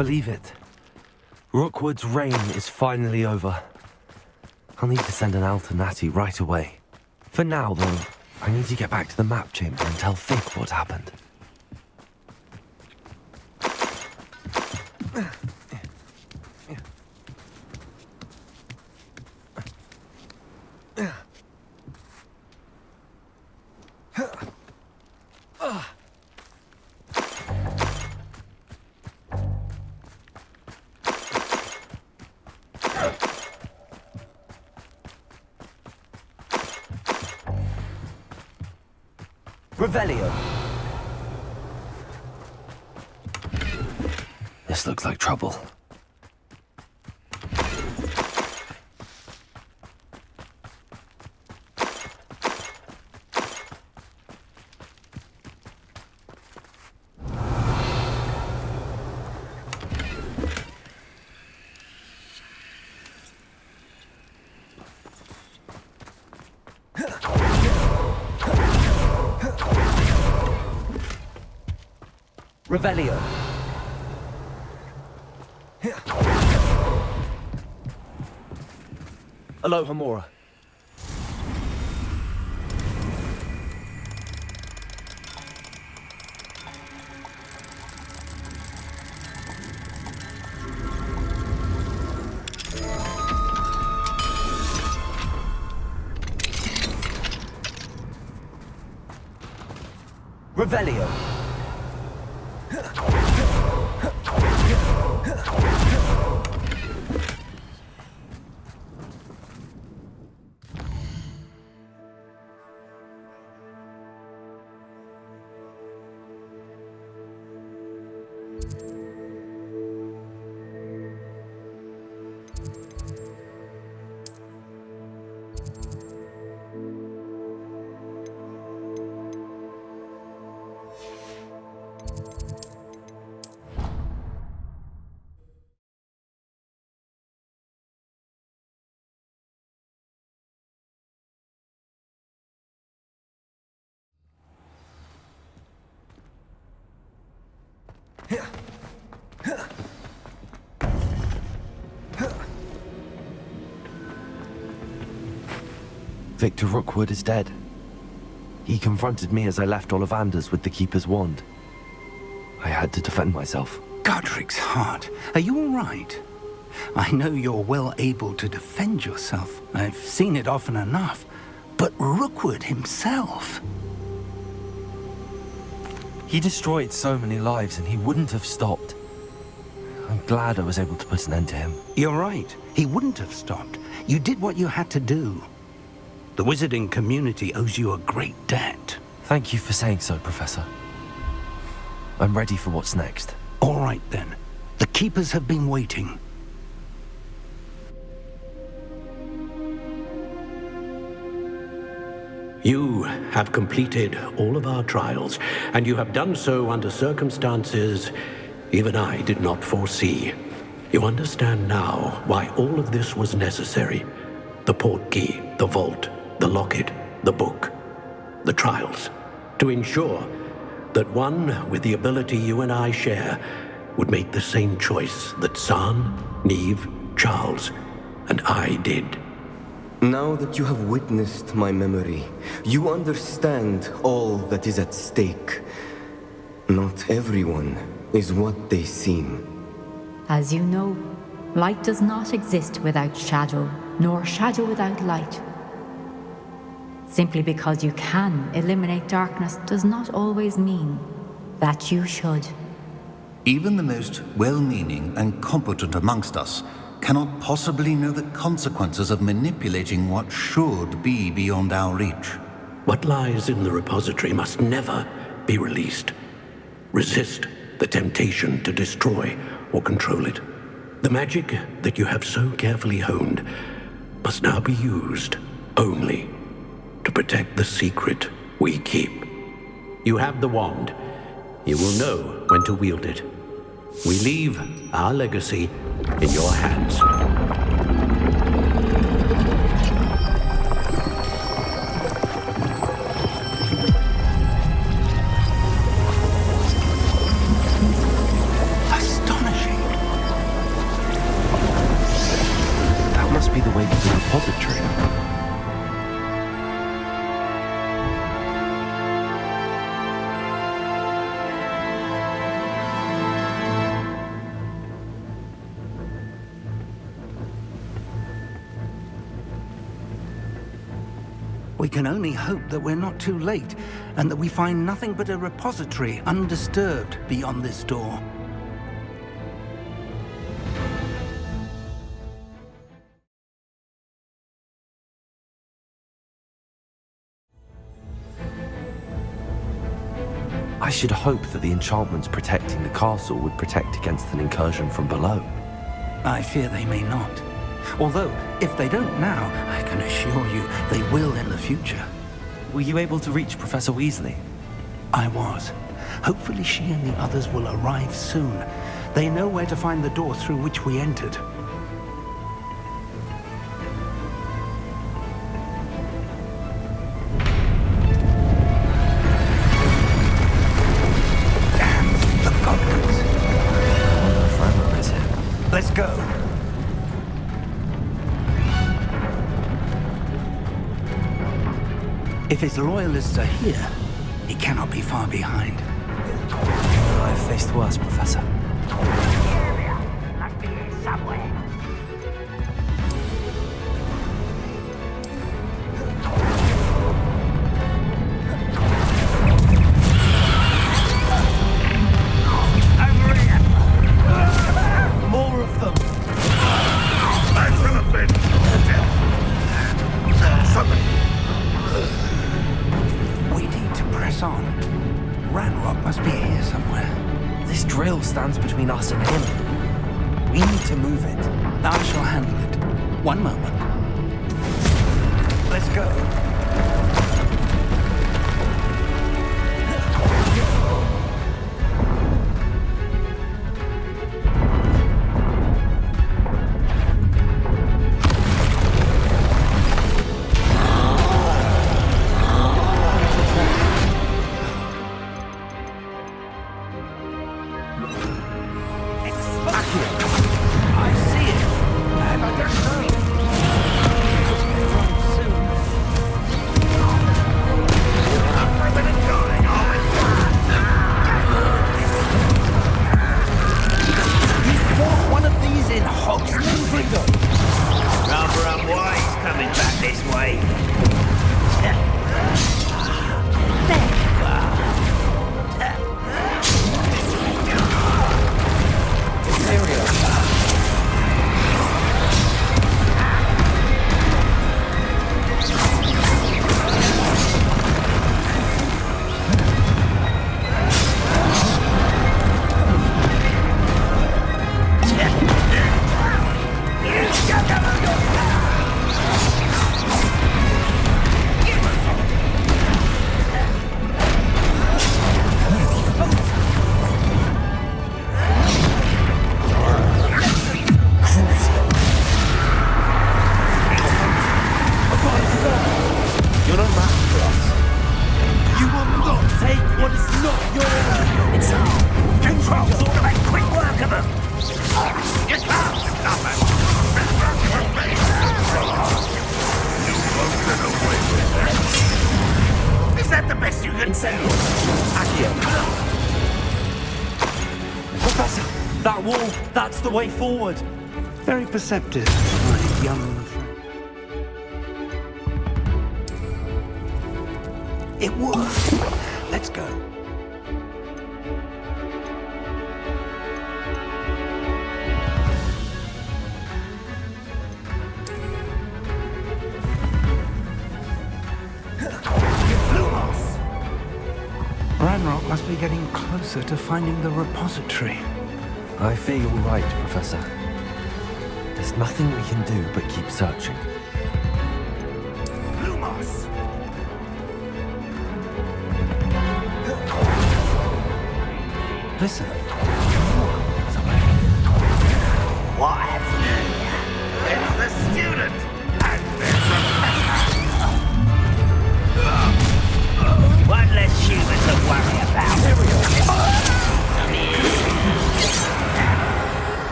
believe it. Rookwood's reign is finally over. I'll need to send an owl to Natty right away. For now, though, I need to get back to the map chamber and tell Vic what happened. Revelio. This looks like trouble. Revelio. Aloha Mora. Revelio. Victor Rookwood is dead. He confronted me as I left Ollivander's with the Keeper's wand. I had to defend myself. Godric's heart. Are you all right? I know you're well able to defend yourself. I've seen it often enough. But Rookwood himself... He destroyed so many lives and he wouldn't have stopped. I'm glad I was able to put an end to him. You're right. He wouldn't have stopped. You did what you had to do. The wizarding community owes you a great debt. Thank you for saying so, Professor. I'm ready for what's next. All right, then. The Keepers have been waiting. You have completed all of our trials, and you have done so under circumstances even I did not foresee. You understand now why all of this was necessary. The portkey, the vault, the locket, the book, the trials. To ensure that one with the ability you and I share would make the same choice that San, Neve, Charles, and I did. Now that you have witnessed my memory, you understand all that is at stake. Not everyone is what they seem. As you know, light does not exist without shadow, nor shadow without light. Simply because you can eliminate darkness does not always mean that you should. Even the most well-meaning and competent amongst us cannot possibly know the consequences of manipulating what should be beyond our reach. What lies in the repository must never be released. Resist the temptation to destroy or control it. The magic that you have so carefully honed must now be used only to protect the secret we keep. You have the wand. You will know when to wield it. We leave our legacy in your hands. Astonishing. must be the way to the repository. We can only hope that we're not too late, and that we find nothing but a repository undisturbed beyond this door. I should hope that the enchantments protecting the castle would protect against an incursion from below. I fear they may not. Although, if they don't now, I can assure you they will in the future. Were you able to reach Professor Weasley? I was. Hopefully she and the others will arrive soon. They know where to find the door through which we entered. Damn, the goblins. I wonder if Ranrock is here. Let's go. If his loyalists are here, he cannot be far behind. I've faced worse, Professor. Must be here somewhere. Over here! More of them! I shall have been somebody. We need to press on. Ranrock must be here somewhere. This drill stands between us and him. We need to move it. I shall handle it. One moment. Let's go. That wall, that's the way forward. Very perceptive, my young friend. It worked. Let's go. Ranrock must be getting closer to finding the repository. I fear you're right, Professor. There's nothing we can do but keep searching. Lumos! Listen. What have you? It's the student and their professor. One less human to worry about.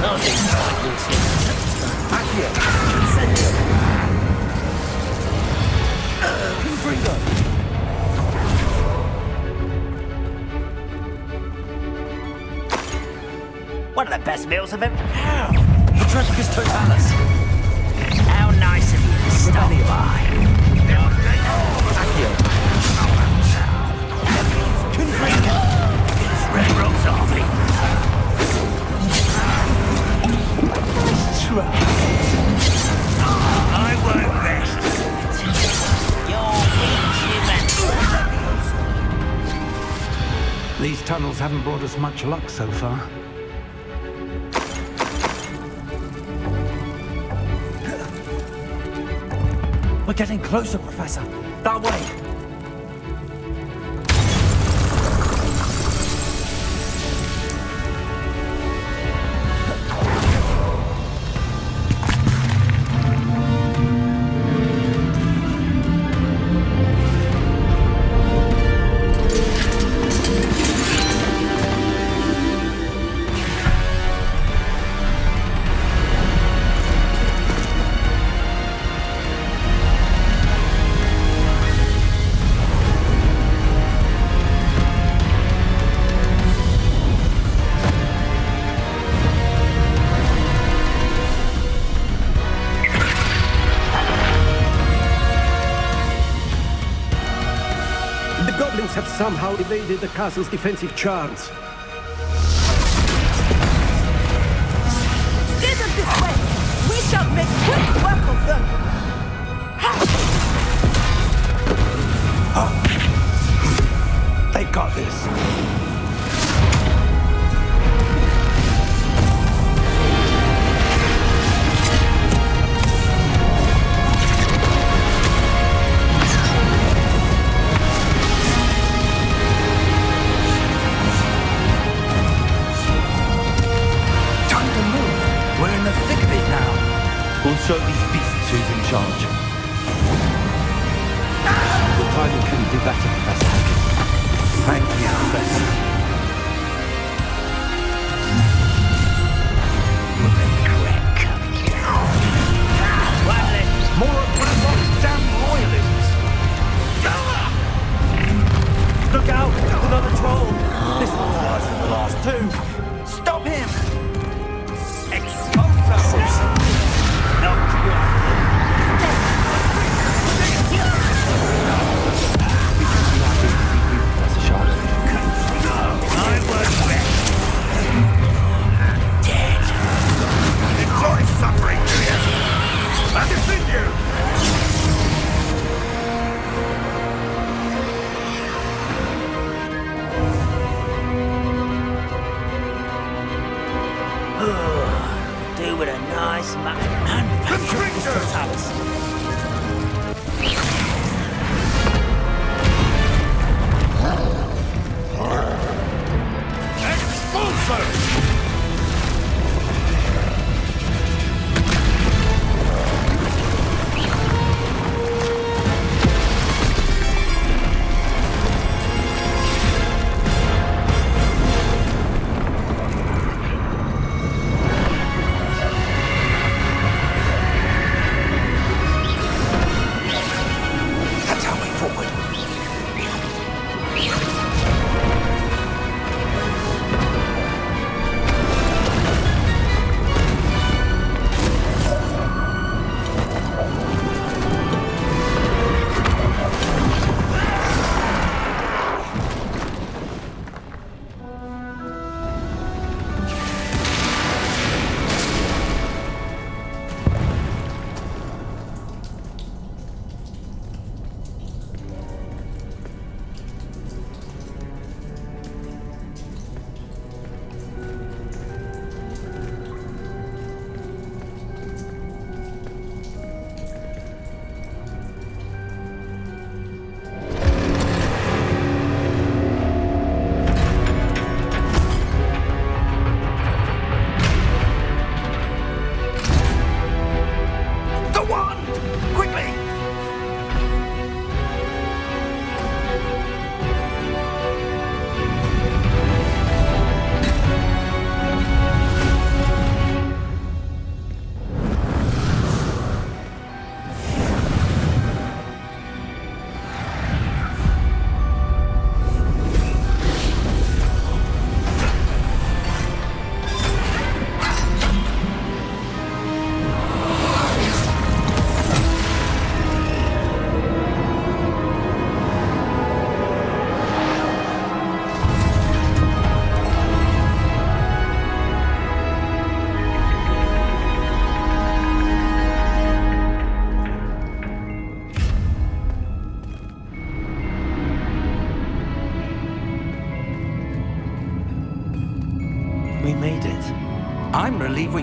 Nothing like this. Accio! Centaur! Confringo! One of the best meals I've ever... Patrioticus totalis! How nice of you to stop by. Accio! Confringo! Red Rose Army. I won't rest. You're weak, These tunnels haven't brought us much luck so far. We're getting closer, Professor. That way. Have somehow evaded the castle's defensive charms. Steer them this way! We shall make quick work of them! They've got this. We'll show these beasts who's in charge. The timing couldn't be better, Professor. Thank you, Professor. More of Grimlock's damn royalists! Look out! Another troll! This one's worse than the last two! Stop him! Expulso! Suffering, do you? I defend you! Do with a nice manufactured totalus. Expulso!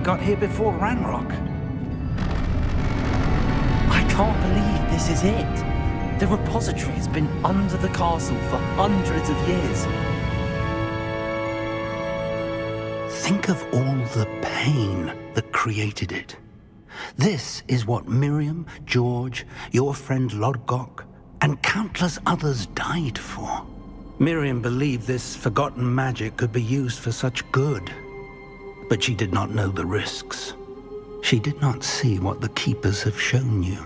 got here before Ranrock. I can't believe this is it. The repository has been under the castle for hundreds of years. Think of all the pain that created it. This is what Miriam, George, your friend Lodgok, and countless others died for. Miriam believed this forgotten magic could be used for such good, but she did not know the risks. She did not see what the Keepers have shown you,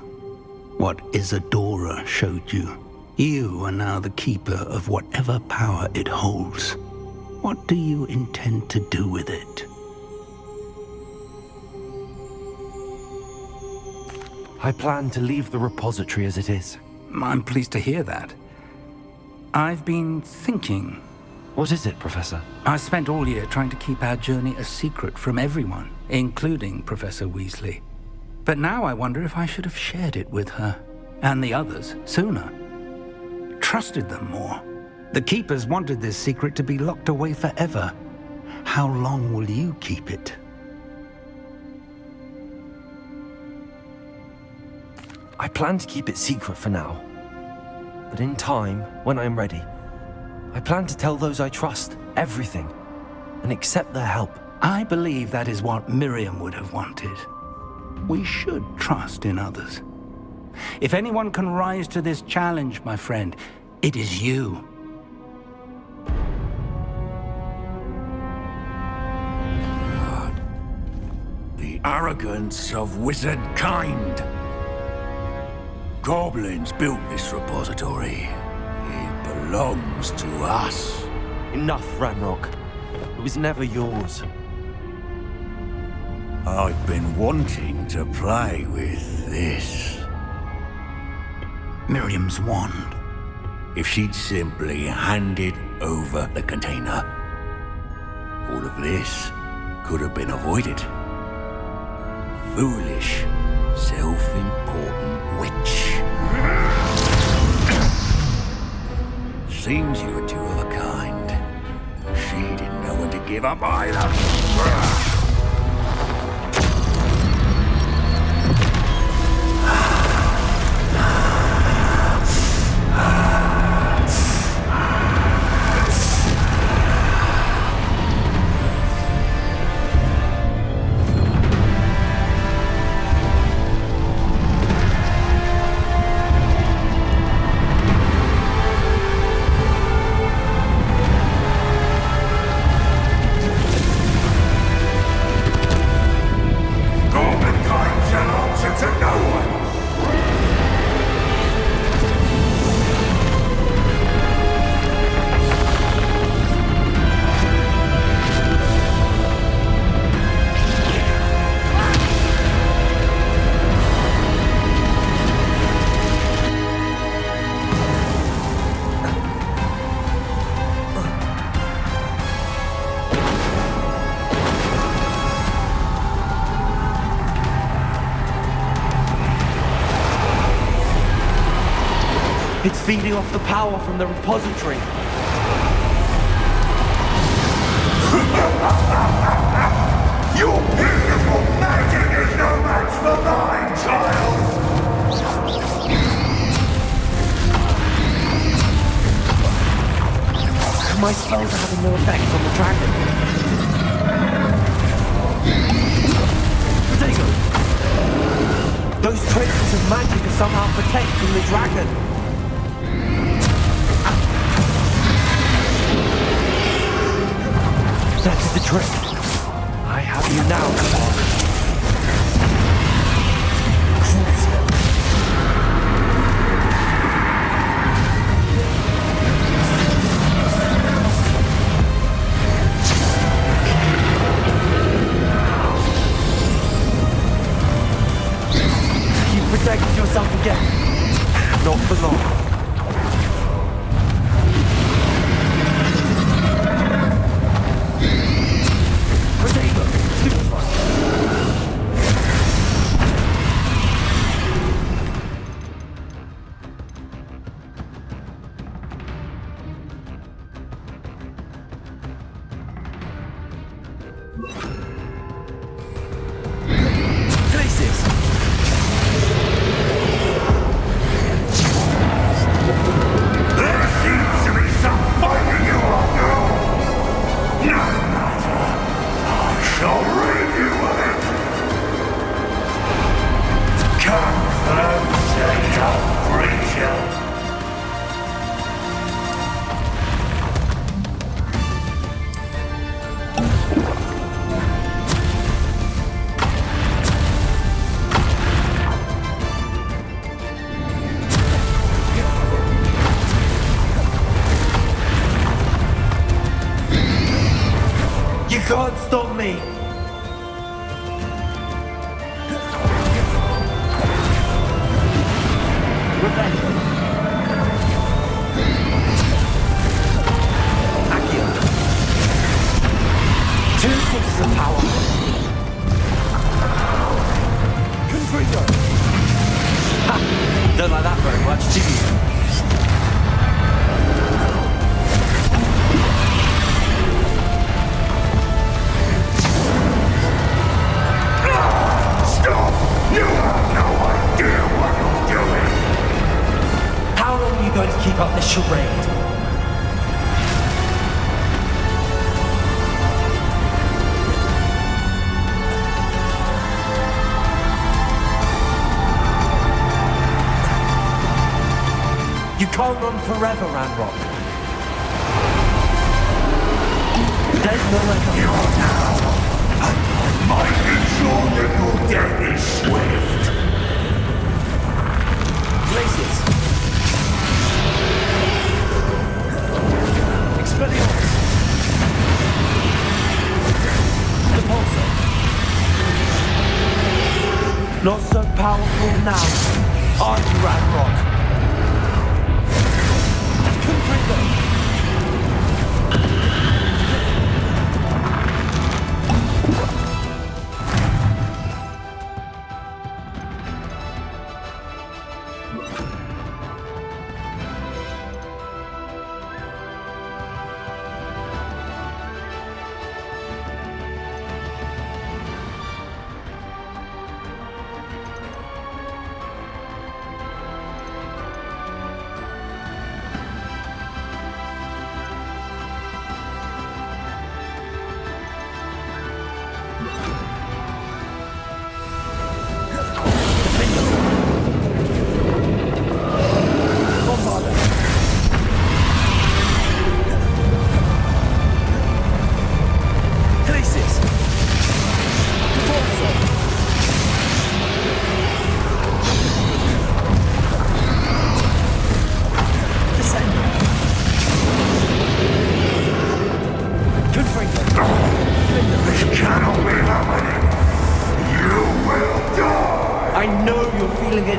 what Isadora showed you. You are now the Keeper of whatever power it holds. What do you intend to do with it? I plan to leave the repository as it is. I'm pleased to hear that. I've been thinking. What is it, Professor? I spent all year trying to keep our journey a secret from everyone, including Professor Weasley. But now I wonder if I should have shared it with her, and the others, sooner. Trusted them more. The Keepers wanted this secret to be locked away forever. How long will you keep it? I plan to keep it secret for now. But in time, when I'm ready, I plan to tell those I trust everything and accept their help. I believe that is what Miriam would have wanted. We should trust in others. If anyone can rise to this challenge, my friend, it is you. The arrogance of wizard kind. Goblins built this repository. It belongs to us. Enough, Ranrock. It was never yours. I've been wanting to play with this. Miriam's wand. If she'd simply handed over the container, all of this could have been avoided. Foolish, self-important witch. Seems you were two of a kind. She didn't know when to give up either. It's feeding off the power from the repository. Your beautiful magic is no match for mine, child! My spells are having no effect on the dragon. Potato! Those traces of magic are somehow protecting the dragon. That is the trick. I have you now, Embark. You protected yourself again. Not for long. stop me! Revenge! Accio! Two sources of power! Confringo! Ha! Don't like that very much, do you? Stop! You have no idea what you're doing! How long are you going to keep up this charade? You can't run forever, Ranrock. There's no way. You are now, and I might ensure that your death is swift. Places. Expelliarmus. Repulsor. Not so powerful now, are you, Ranrock? Confringo.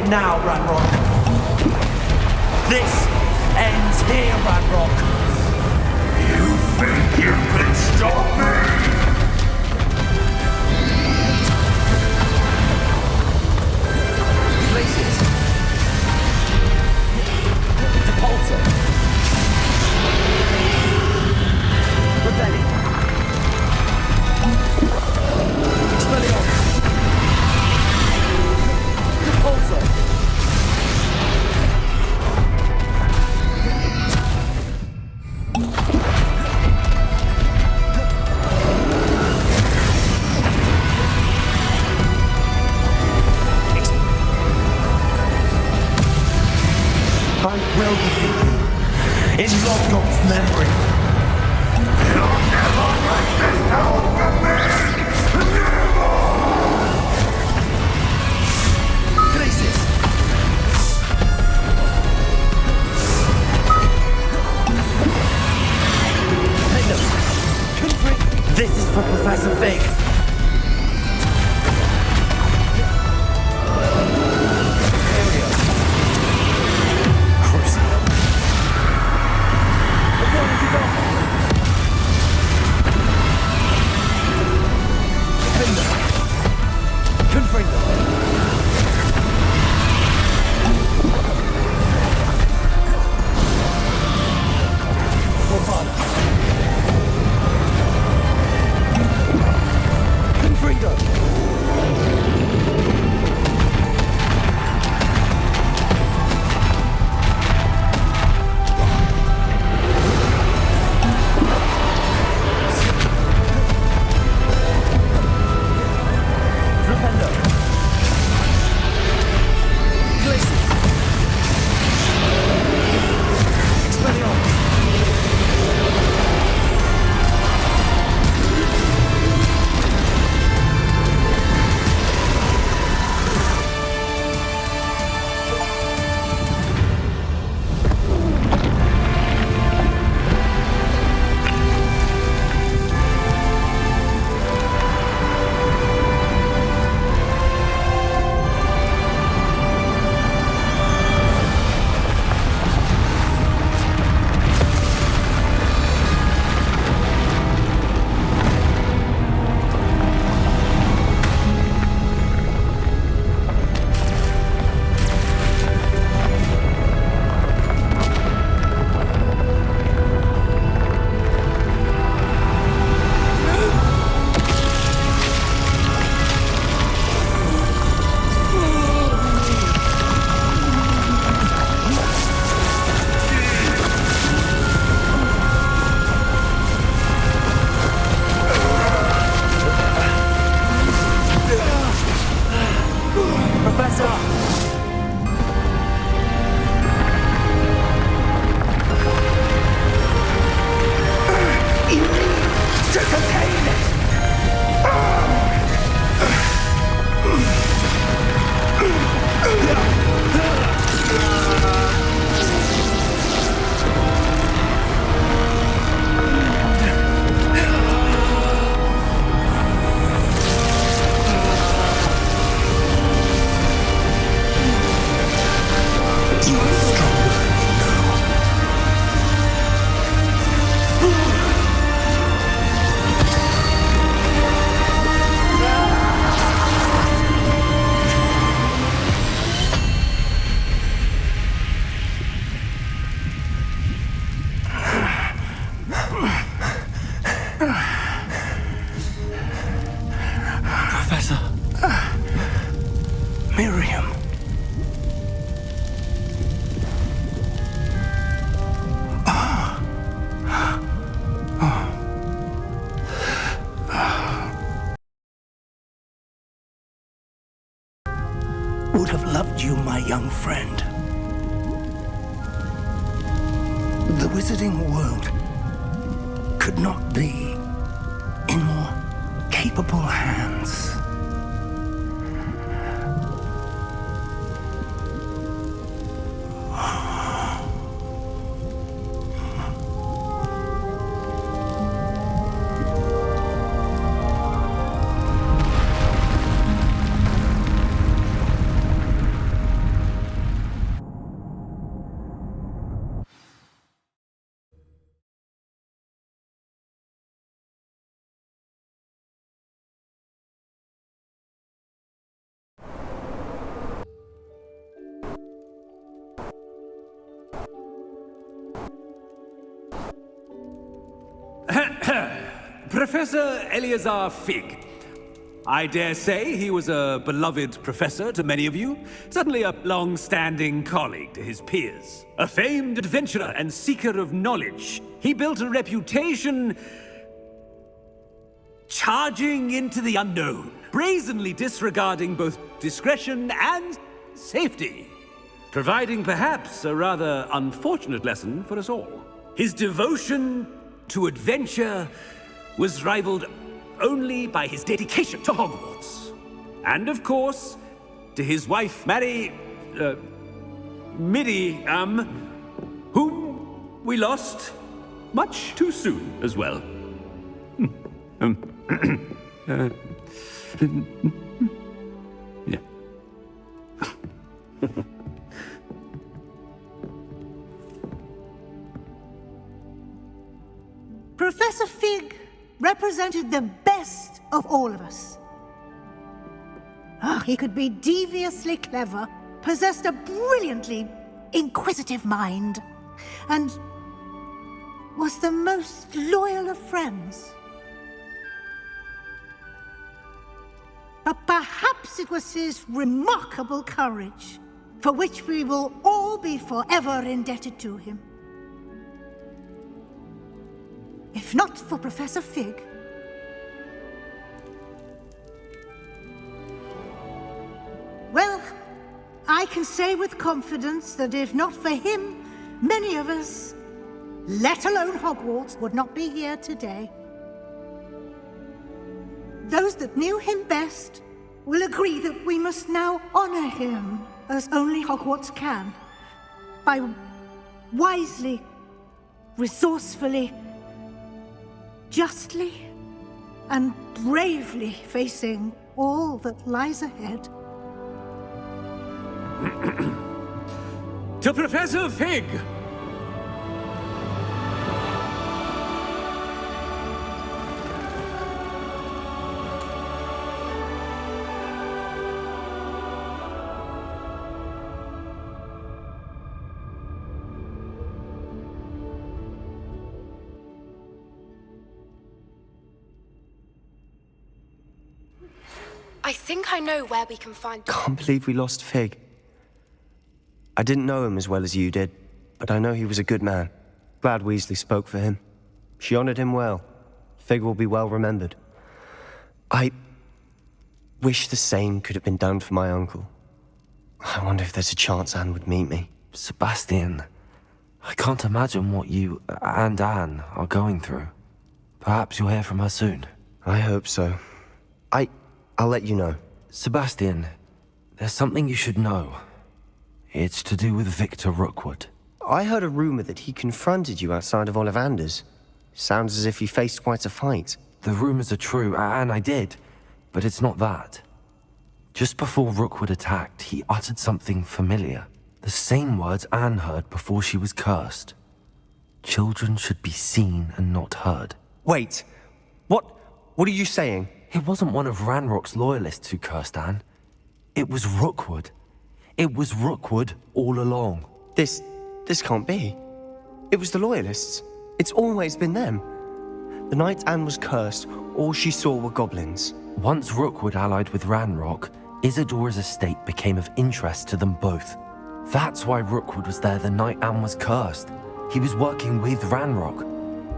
Now, Ranrock. This ends here, Ranrock. You think you can stop me? Places. Repulsor. Rebellion. Expelliarmus. Repulsor. I will defeat you in Logok's memory. You'll never break this power from me! Never! Places. This is for Professor Fig. You need to contain it! You are stronger than you know. Professor. Miriam. Would have loved you, my young friend. The wizarding world could not be in more capable hands. Professor Eleazar Fig. I dare say he was a beloved professor to many of you, certainly a long-standing colleague to his peers. A famed adventurer and seeker of knowledge, he built a reputation charging into the unknown, brazenly disregarding both discretion and safety, providing perhaps a rather unfortunate lesson for us all. His devotion to adventure was rivaled only by his dedication to Hogwarts. And of course, to his wife, Midi, whom we lost much too soon as well. Yeah. Professor Fig represented the best of all of us. He could be deviously clever, possessed a brilliantly inquisitive mind, and was the most loyal of friends. But perhaps it was his remarkable courage, for which we will all be forever indebted to him. If not for Professor Fig, well, I can say with confidence that if not for him, many of us, let alone Hogwarts, would not be here today. Those that knew him best will agree that we must now honor him as only Hogwarts can, by wisely, resourcefully, justly and bravely facing all that lies ahead. To Professor Fig! I think I know where we can find... Can't believe we lost Fig. I didn't know him as well as you did, but I know he was a good man. Glad Weasley spoke for him. She honored him well. Fig will be well remembered. I wish the same could have been done for my uncle. I wonder if there's a chance Anne would meet me. Sebastian, I can't imagine what you and Anne are going through. Perhaps you'll hear from her soon. I hope so. I'll let you know. Sebastian, there's something you should know. It's to do with Victor Rookwood. I heard a rumor that he confronted you outside of Ollivander's. Sounds as if he faced quite a fight. The rumors are true, and I did, but it's not that. Just before Rookwood attacked, he uttered something familiar. The same words Anne heard before she was cursed. Children should be seen and not heard. Wait, what are you saying? It wasn't one of Ranrock's loyalists who cursed Anne. It was Rookwood. It was Rookwood all along. This can't be. It was the loyalists. It's always been them. The night Anne was cursed, all she saw were goblins. Once Rookwood allied with Ranrock, Isadora's estate became of interest to them both. That's why Rookwood was there the night Anne was cursed. He was working with Ranrock.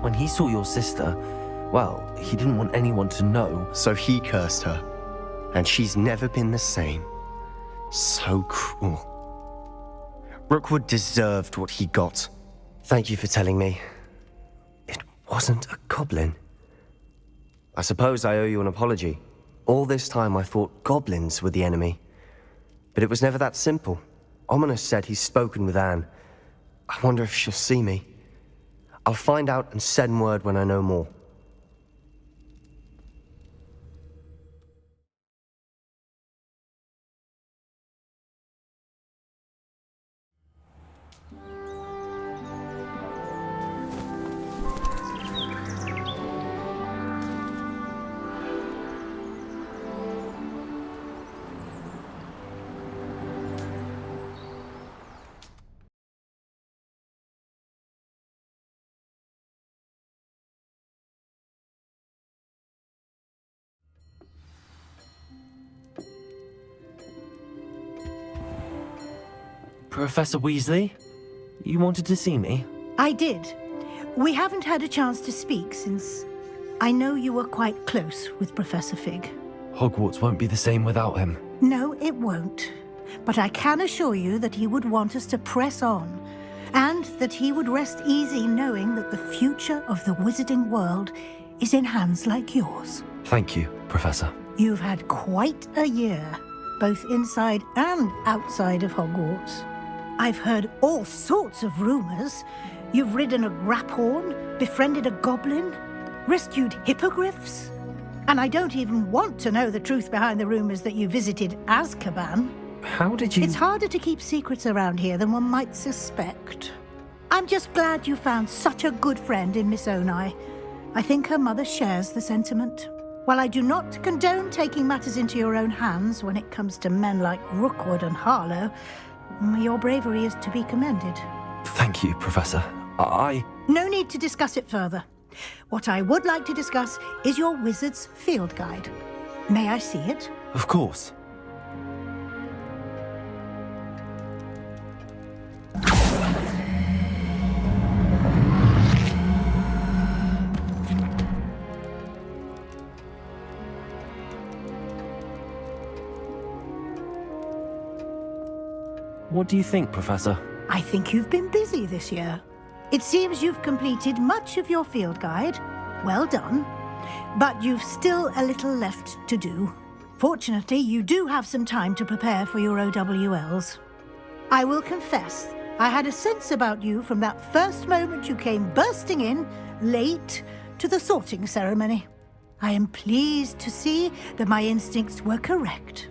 When he saw your sister, well, he didn't want anyone to know. So he cursed her. And she's never been the same. So cruel. Rookwood deserved what he got. Thank you for telling me. It wasn't a goblin. I suppose I owe you an apology. All this time I thought goblins were the enemy. But it was never that simple. Ominous said he's spoken with Anne. I wonder if she'll see me. I'll find out and send word when I know more. Professor Weasley? You wanted to see me? I did. We haven't had a chance to speak since I know you were quite close with Professor Fig. Hogwarts won't be the same without him. No, it won't. But I can assure you that he would want us to press on, and that he would rest easy knowing that the future of the wizarding world is in hands like yours. Thank you, Professor. You've had quite a year, both inside and outside of Hogwarts. I've heard all sorts of rumors. You've ridden a graphorn, befriended a goblin, rescued hippogriffs. And I don't even want to know the truth behind the rumors that you visited Azkaban. How did you... It's harder to keep secrets around here than one might suspect. I'm just glad you found such a good friend in Miss Onai. I think her mother shares the sentiment. While I do not condone taking matters into your own hands when it comes to men like Rookwood and Harlow, your bravery is to be commended. Thank you, Professor. No need to discuss it further. What I would like to discuss is your wizard's field guide. May I see it? Of course. What do you think, Professor? I think you've been busy this year. It seems you've completed much of your field guide. Well done. But you've still a little left to do. Fortunately, you do have some time to prepare for your OWLs. I will confess, I had a sense about you from that first moment you came bursting in, late, to the sorting ceremony. I am pleased to see that my instincts were correct.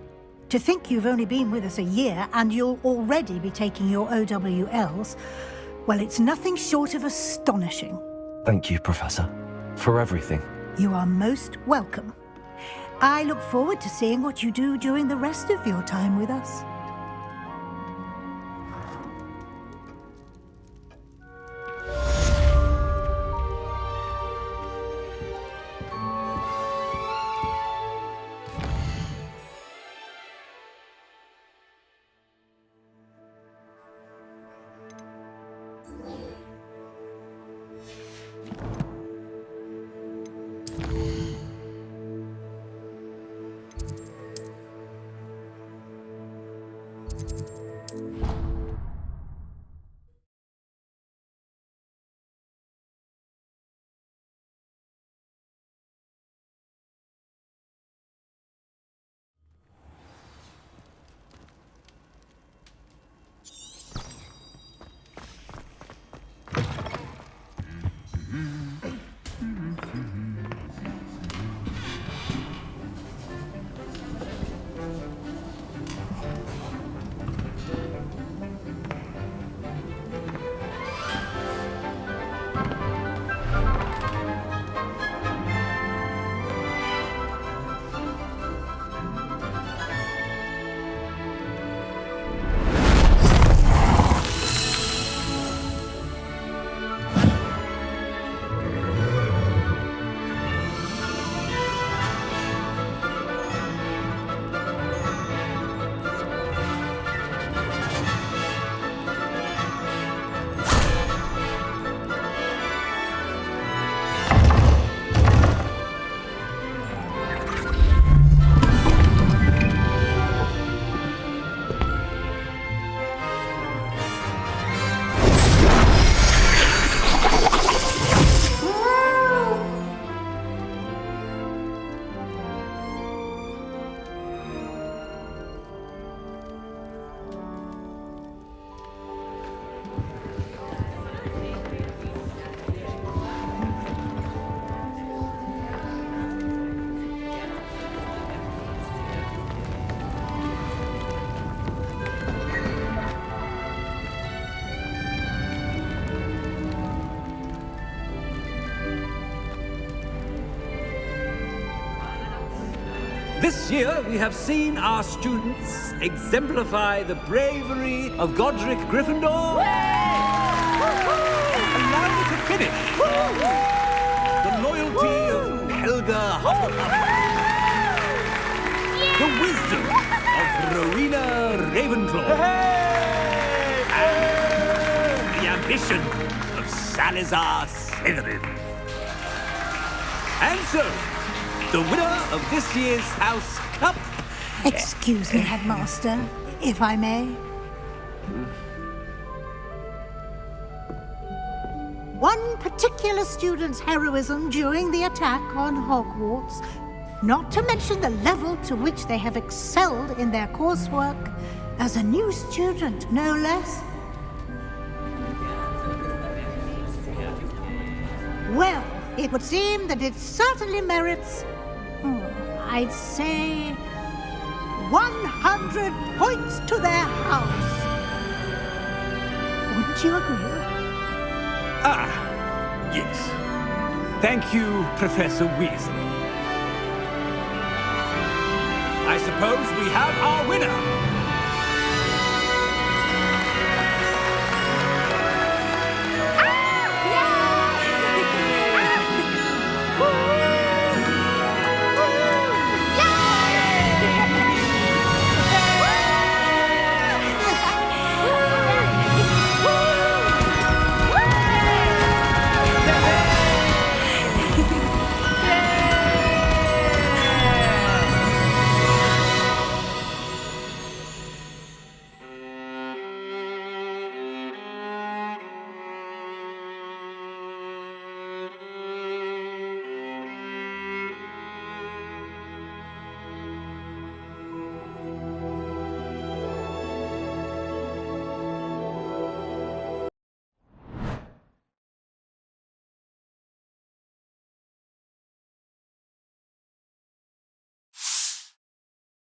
To think you've only been with us a year and you'll already be taking your OWLs, well, it's nothing short of astonishing. Thank you, Professor, for everything. You are most welcome. I look forward to seeing what you do during the rest of your time with us. This year, we have seen our students exemplify the bravery of Godric Gryffindor. Allow me to finish. The loyalty of Helga Hufflepuff. The wisdom of Rowena Ravenclaw. And the ambition of Salazar Slytherin. And so, the winner of this year's House Cup... Excuse me, Headmaster, if I may. One particular student's heroism during the attack on Hogwarts, not to mention the level to which they have excelled in their coursework, as a new student, no less. Well, it would seem that it certainly merits, I'd say, 100 points to their house. Wouldn't you agree? Ah, yes. Thank you, Professor Weasley. I suppose we have our winner.